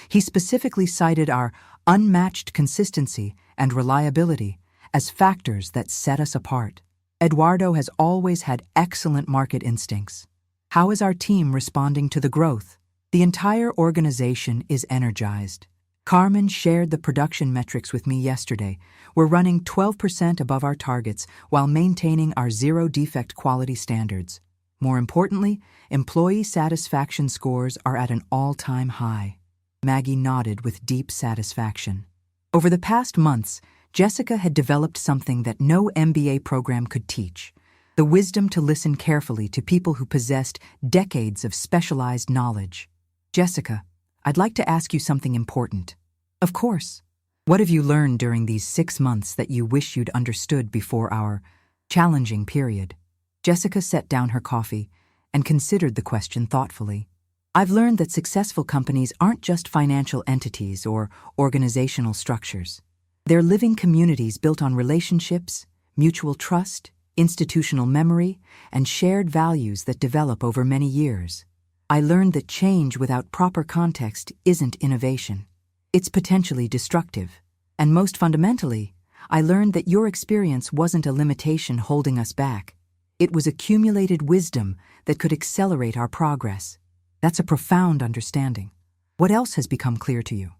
Speaker 1: He specifically cited our unmatched consistency and reliability as factors that set us apart. Eduardo has always had excellent market instincts. How is our team responding to the growth? The entire organization is energized. Carmen shared the production metrics with me yesterday. We're running 12% above our targets while maintaining our zero-defect quality standards. More importantly, employee satisfaction scores are at an all-time high. Maggie nodded with deep satisfaction. Over the past months, Jessica had developed something that no MBA program could teach: the wisdom to listen carefully to people who possessed decades of specialized knowledge. Jessica, I'd like to ask you something important. Of course. What have you learned during these 6 months that you wish you'd understood before our challenging period? Jessica set down her coffee and considered the question thoughtfully. I've learned that successful companies aren't just financial entities or organizational structures. They're living communities built on relationships, mutual trust, institutional memory, and shared values that develop over many years. I learned that change without proper context isn't innovation. It's potentially destructive. And most fundamentally, I learned that your experience wasn't a limitation holding us back. It was accumulated wisdom that could accelerate our progress. That's a profound understanding. What else has become clear to you?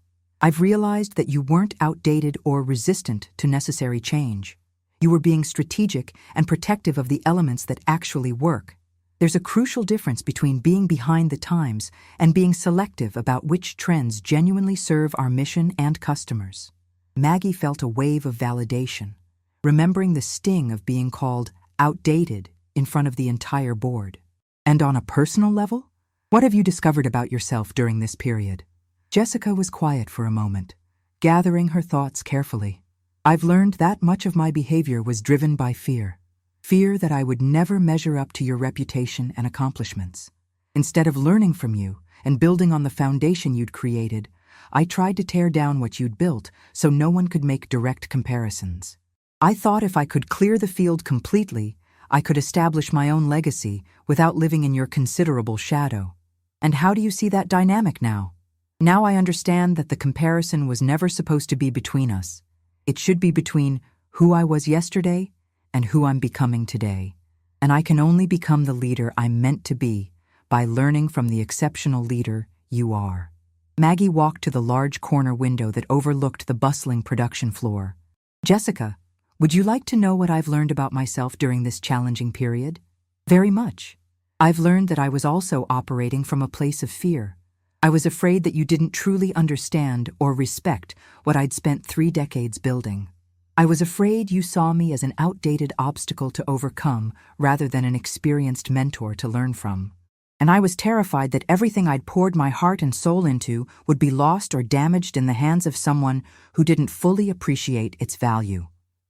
Speaker 1: I've realized that you weren't outdated or resistant to necessary change. You were being strategic and protective of the elements that actually work. There's a crucial difference between being behind the times and being selective about which trends genuinely serve our mission and customers. Maggie felt a wave of validation, remembering the sting of being called outdated in front of the entire board. And on a personal level, what have you discovered about yourself during this period? Jessica was quiet for a moment, gathering her thoughts carefully. I've learned that much of my behavior was driven by fear. Fear that I would never measure up to your reputation and accomplishments. Instead of learning from you and building on the foundation you'd created, I tried to tear down what you'd built so no one could make direct comparisons. I thought if I could clear the field completely, I could establish my own legacy without living in your considerable shadow. And how do you see that dynamic now? Now I understand that the comparison was never supposed to be between us. It should be between who I was yesterday and who I'm becoming today. And I can only become the leader I'm meant to be by learning from the exceptional leader you are. Maggie walked to the large corner window that overlooked the bustling production floor. Jessica, would you like to know what I've learned about myself during this challenging period? Very much. I've learned that I was also operating from a place of fear. I was afraid that you didn't truly understand or respect what I'd spent 3 decades building. I was afraid you saw me as an outdated obstacle to overcome rather than an experienced mentor to learn from. And I was terrified that everything I'd poured my heart and soul into would be lost or damaged in the hands of someone who didn't fully appreciate its value.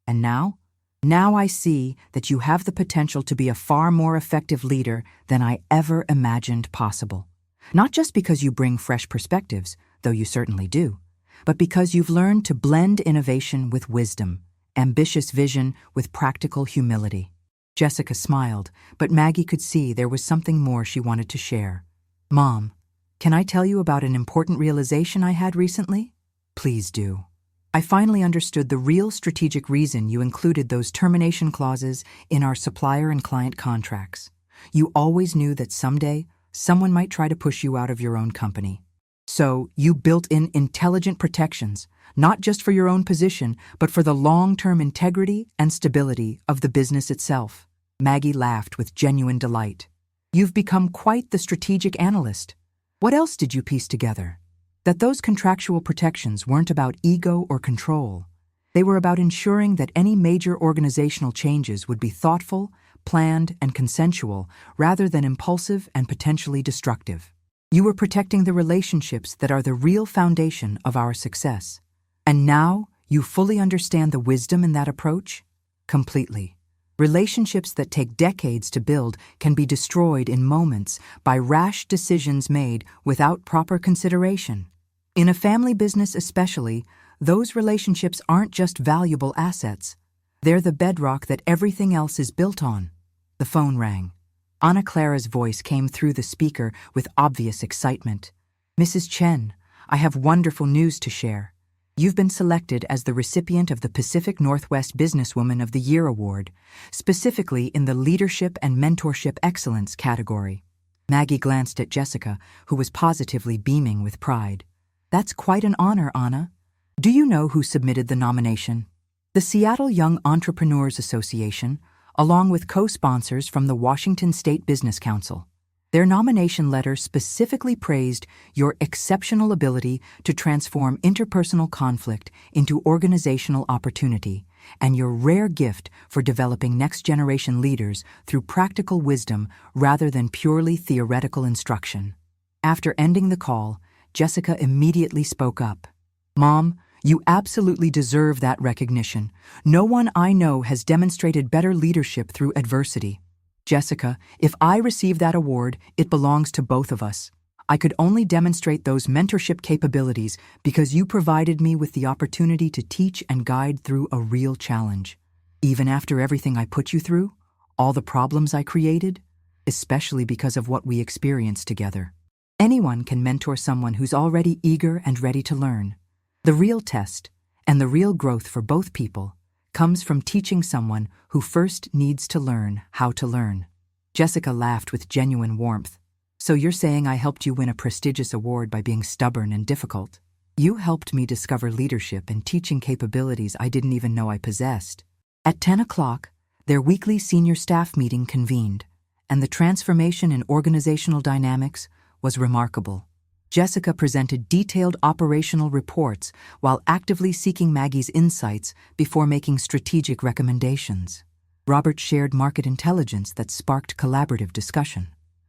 Speaker 1: And now I see that you have the potential to be a far more effective leader than I ever imagined possible. Not just because you bring fresh perspectives, though you certainly do, but because you've learned to blend innovation with wisdom, ambitious vision with practical humility. Jessica smiled, but Maggie could see there was something more she wanted to share. Mom, can I tell you about an important realization I had recently? Please do. I finally understood the real strategic reason you included those termination clauses in our supplier and client contracts. You always knew that someday someone might try to push you out of your own company. So you built in intelligent protections, not just for your own position, but for the long-term integrity and stability of the business itself. Maggie laughed with genuine delight. You've become quite the strategic analyst. What else did you piece together? That those contractual protections weren't about ego or control. They were about ensuring that any major organizational changes would be thoughtful, planned, and consensual rather than impulsive and potentially destructive. You were protecting the relationships that are the real foundation of our success. And now you fully understand the wisdom in that approach? Completely. Relationships that take decades to build can be destroyed in moments by rash decisions made without proper consideration. In a family business especially, those relationships aren't just valuable assets. They're the bedrock that everything else is built on. The phone rang. Ana Clara's voice came through the speaker with obvious excitement. Mrs. Chen, I have wonderful news to share. You've been selected as the recipient of the Pacific Northwest Businesswoman of the Year Award, specifically in the Leadership and Mentorship Excellence category. Maggie glanced at Jessica, who was positively beaming with pride. That's quite an honor, Ana. Do you know who submitted the nomination? The Seattle Young Entrepreneurs Association, along with co-sponsors from the Washington State Business Council. Their nomination letter specifically praised your exceptional ability to transform interpersonal conflict into organizational opportunity and your rare gift for developing next-generation leaders through practical wisdom rather than purely theoretical instruction. After ending the call, Jessica immediately spoke up. Mom, you absolutely deserve that recognition. No one I know has demonstrated better leadership through adversity. Jessica, if I receive that award, it belongs to both of us. I could only demonstrate those mentorship capabilities because you provided me with the opportunity to teach and guide through a real challenge. Even after everything I put you through, all the problems I created, especially because of what we experienced together. Anyone can mentor someone who's already eager and ready to learn. The real test, and the real growth for both people, comes from teaching someone who first needs to learn how to learn. Jessica laughed with genuine warmth. So you're saying I helped you win a prestigious award by being stubborn and difficult? You helped me discover leadership and teaching capabilities I didn't even know I possessed. At 10 o'clock, their weekly senior staff meeting convened, and the transformation in organizational dynamics was remarkable. Jessica presented detailed operational reports while actively seeking Maggie's insights before making strategic recommendations. Robert shared market intelligence that sparked collaborative discussion.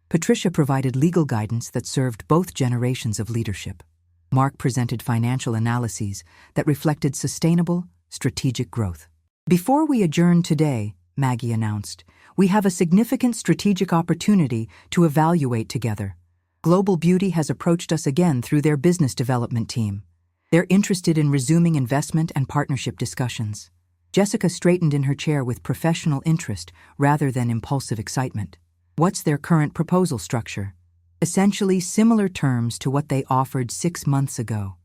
Speaker 1: Patricia provided legal guidance that served both generations of leadership. Mark presented financial analyses that reflected sustainable, strategic growth. Before we adjourn today, Maggie announced, we have a significant strategic opportunity to evaluate together. Global Beauty has approached us again through their business development team. They're interested in resuming investment and partnership discussions. Jessica straightened in her chair with professional interest rather than impulsive excitement. What's their current proposal structure? Essentially similar terms to what they offered 6 months ago.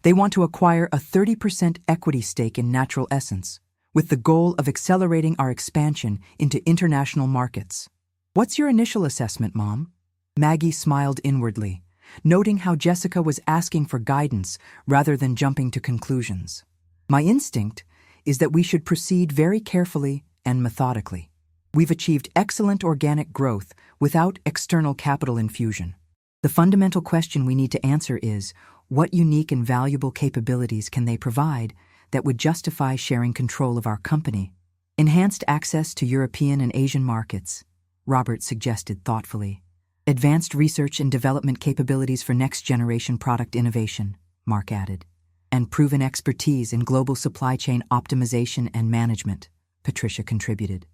Speaker 1: They want to acquire a 30% equity stake in Natural Essence, with the goal of accelerating our expansion into international markets. What's your initial assessment, Mom? Maggie smiled inwardly, noting how Jessica was asking for guidance rather than jumping to conclusions. My instinct is that we should proceed very carefully and methodically. We've achieved excellent organic growth without external capital infusion. The fundamental question we need to answer is, what unique and valuable capabilities can they provide that would justify sharing control of our company? Enhanced access to European and Asian markets, Robert suggested thoughtfully. Advanced research and development capabilities for next-generation product innovation, Mark added. And proven expertise in global supply chain optimization and management, Patricia contributed.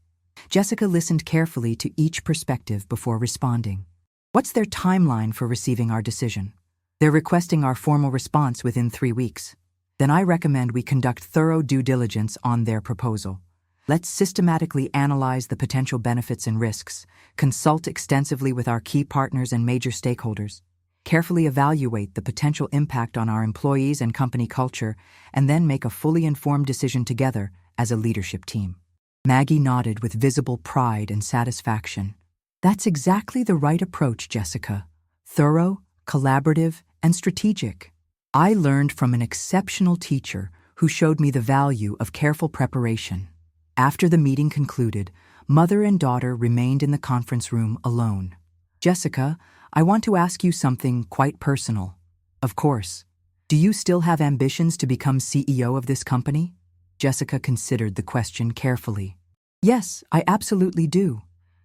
Speaker 1: Jessica listened carefully to each perspective before responding. What's their timeline for receiving our decision? They're requesting our formal response within 3 weeks. Then I recommend we conduct thorough due diligence on their proposal. Let's systematically analyze the potential benefits and risks, consult extensively with our key partners and major stakeholders, carefully evaluate the potential impact on our employees and company culture, and then make a fully informed decision together as a leadership team. Maggie nodded with visible pride and satisfaction. That's exactly the right approach, Jessica. Thorough, collaborative, and strategic. I learned from an exceptional teacher who showed me the value of careful preparation. After the meeting concluded, mother and daughter remained in the conference room alone. Jessica, I want to ask you something quite personal. Of course. Do you still have ambitions to become CEO of this company? Jessica considered the question carefully. Yes, I absolutely do.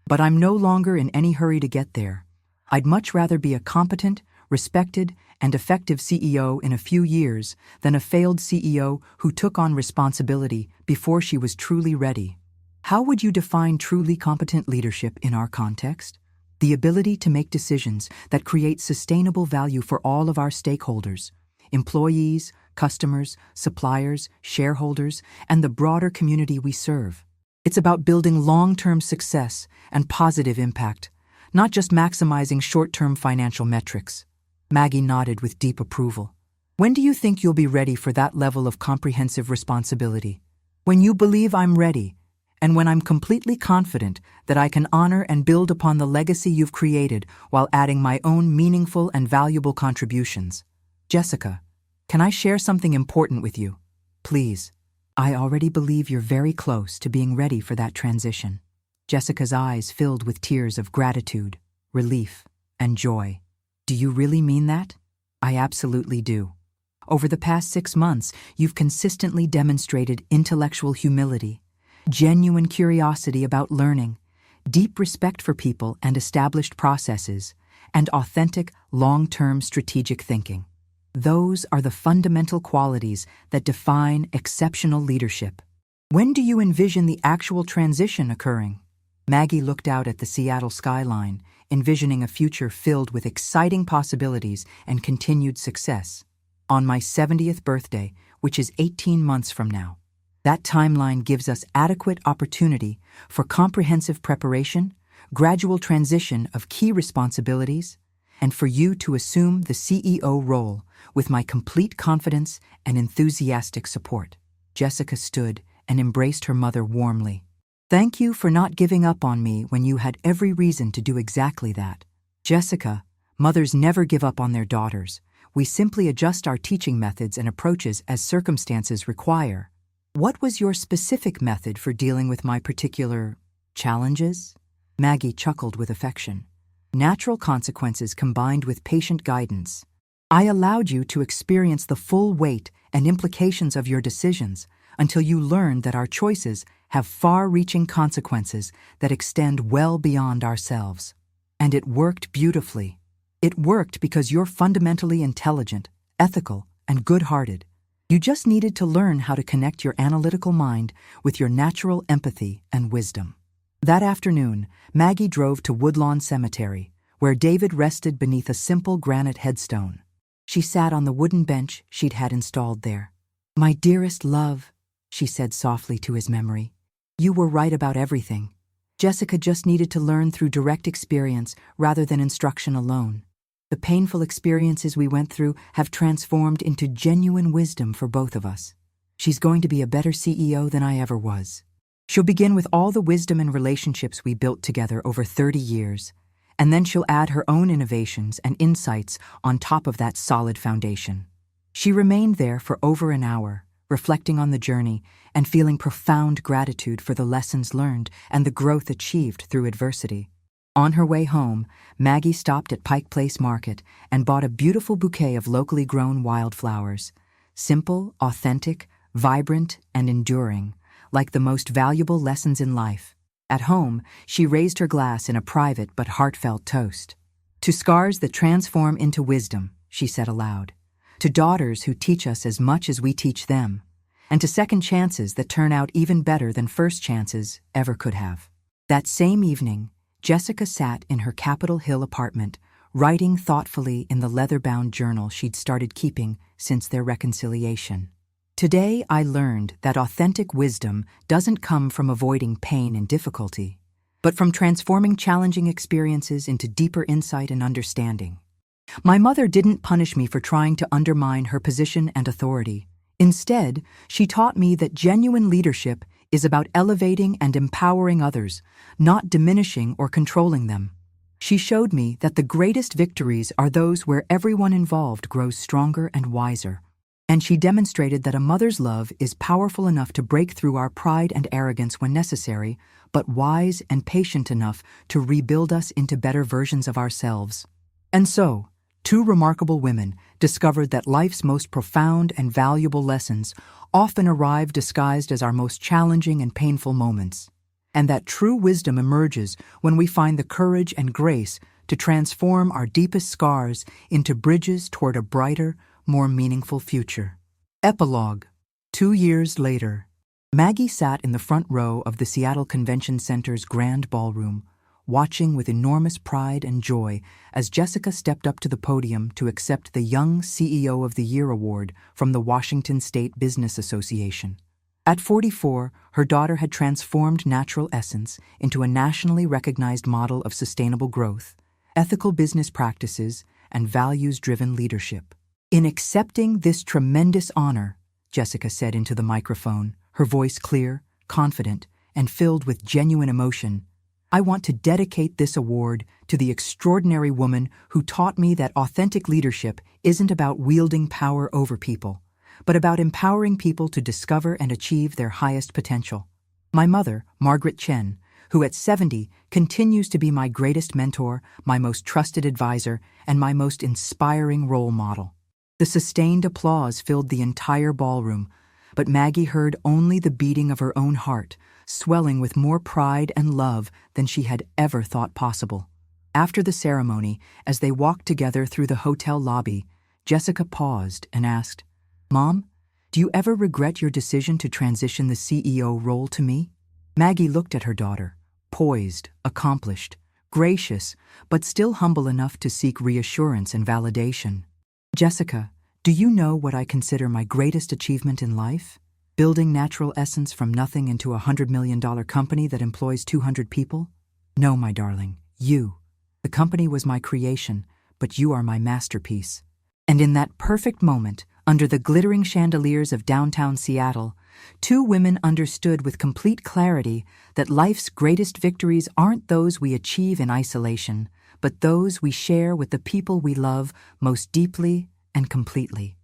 Speaker 1: But I'm no longer in any hurry to get there. I'd much rather be a competent, respected, and effective CEO in a few years than a failed CEO who took on responsibility before she was truly ready. How would you define truly competent leadership in our context? The ability to make decisions that create sustainable value for all of our stakeholders, employees, customers, suppliers, shareholders, and the broader community we serve. It's about building long-term success and positive impact, not just maximizing short-term financial metrics. Maggie nodded with deep approval. When do you think you'll be ready for that level of comprehensive responsibility? When you believe I'm ready, and when I'm completely confident that I can honor and build upon the legacy you've created while adding my own meaningful and valuable contributions. Jessica, can I share something important with you? Please. I already believe you're very close to being ready for that transition. Jessica's eyes filled with tears of gratitude, relief, and joy. Do you really mean that? I absolutely do. Over the past 6 months, you've consistently demonstrated intellectual humility, genuine curiosity about learning, deep respect for people and established processes, and authentic, long-term strategic thinking. Those are the fundamental qualities that define exceptional leadership. When do you envision the actual transition occurring? Maggie looked out at the Seattle skyline, envisioning a future filled with exciting possibilities and continued success. On my 70th birthday, which is 18 months from now. That timeline gives us adequate opportunity for comprehensive preparation, gradual transition of key responsibilities, and for you to assume the CEO role with my complete confidence and enthusiastic support. Jessica stood and embraced her mother warmly. Thank you for not giving up on me when you had every reason to do exactly that. Jessica, mothers never give up on their daughters, we simply adjust our teaching methods and approaches as circumstances require. What was your specific method for dealing with my particular challenges? Maggie chuckled with affection. Natural consequences combined with patient guidance. I allowed you to experience the full weight and implications of your decisions until you learned that our choices have far-reaching consequences that extend well beyond ourselves. And it worked beautifully. It worked because you're fundamentally intelligent, ethical, and good-hearted. You just needed to learn how to connect your analytical mind with your natural empathy and wisdom. That afternoon, Maggie drove to Woodlawn Cemetery, where David rested beneath a simple granite headstone. She sat on the wooden bench she'd had installed there. "My dearest love," she said softly to his memory, "you were right about everything. Jessica just needed to learn through direct experience rather than instruction alone. The painful experiences we went through have transformed into genuine wisdom for both of us. She's going to be a better CEO than I ever was. She'll begin with all the wisdom and relationships we built together over 30 years, and then she'll add her own innovations and insights on top of that solid foundation." She remained there for over an hour, reflecting on the journey and feeling profound gratitude for the lessons learned and the growth achieved through adversity. On her way home, Maggie stopped at Pike Place Market and bought a beautiful bouquet of locally grown wildflowers. Simple, authentic, vibrant, and enduring, like the most valuable lessons in life. At home, she raised her glass in a private but heartfelt toast. "To scars that transform into wisdom," she said aloud. "To daughters who teach us as much as we teach them. And to second chances that turn out even better than first chances ever could have." That same evening, Jessica sat in her Capitol Hill apartment, writing thoughtfully in the leather-bound journal she'd started keeping since their reconciliation. "Today I learned that authentic wisdom doesn't come from avoiding pain and difficulty, but from transforming challenging experiences into deeper insight and understanding. My mother didn't punish me for trying to undermine her position and authority. Instead, she taught me that genuine leadership is about elevating and empowering others, not diminishing or controlling them. She showed me that the greatest victories are those where everyone involved grows stronger and wiser. And she demonstrated that a mother's love is powerful enough to break through our pride and arrogance when necessary, but wise and patient enough to rebuild us into better versions of ourselves." And so, two remarkable women discovered that life's most profound and valuable lessons often arrive disguised as our most challenging and painful moments, and that true wisdom emerges when we find the courage and grace to transform our deepest scars into bridges toward a brighter, more meaningful future. Epilogue. 2 years later, Maggie sat in the front row of the Seattle Convention Center's grand ballroom, watching with enormous pride and joy as Jessica stepped up to the podium to accept the Young CEO of the Year award from the Washington State Business Association. At 44, her daughter had transformed Natural Essence into a nationally recognized model of sustainable growth, ethical business practices, and values-driven leadership. "In accepting this tremendous honor," Jessica said into the microphone, her voice clear, confident, and filled with genuine emotion, "I want to dedicate this award to the extraordinary woman who taught me that authentic leadership isn't about wielding power over people, but about empowering people to discover and achieve their highest potential. My mother, Margaret Chen, who at 70 continues to be my greatest mentor, my most trusted advisor, and my most inspiring role model." The sustained applause filled the entire ballroom, but Maggie heard only the beating of her own heart, swelling with more pride and love than she had ever thought possible. After the ceremony, as they walked together through the hotel lobby, Jessica paused and asked, "Mom, do you ever regret your decision to transition the CEO role to me?" Maggie looked at her daughter, poised, accomplished, gracious, but still humble enough to seek reassurance and validation. "Jessica, do you know what I consider my greatest achievement in life? Building Natural Essence from nothing into a $100 million company that employs 200 people? No, my darling, you. The company was my creation, but you are my masterpiece." And in that perfect moment, under the glittering chandeliers of downtown Seattle, two women understood with complete clarity that life's greatest victories aren't those we achieve in isolation, but those we share with the people we love most deeply and completely.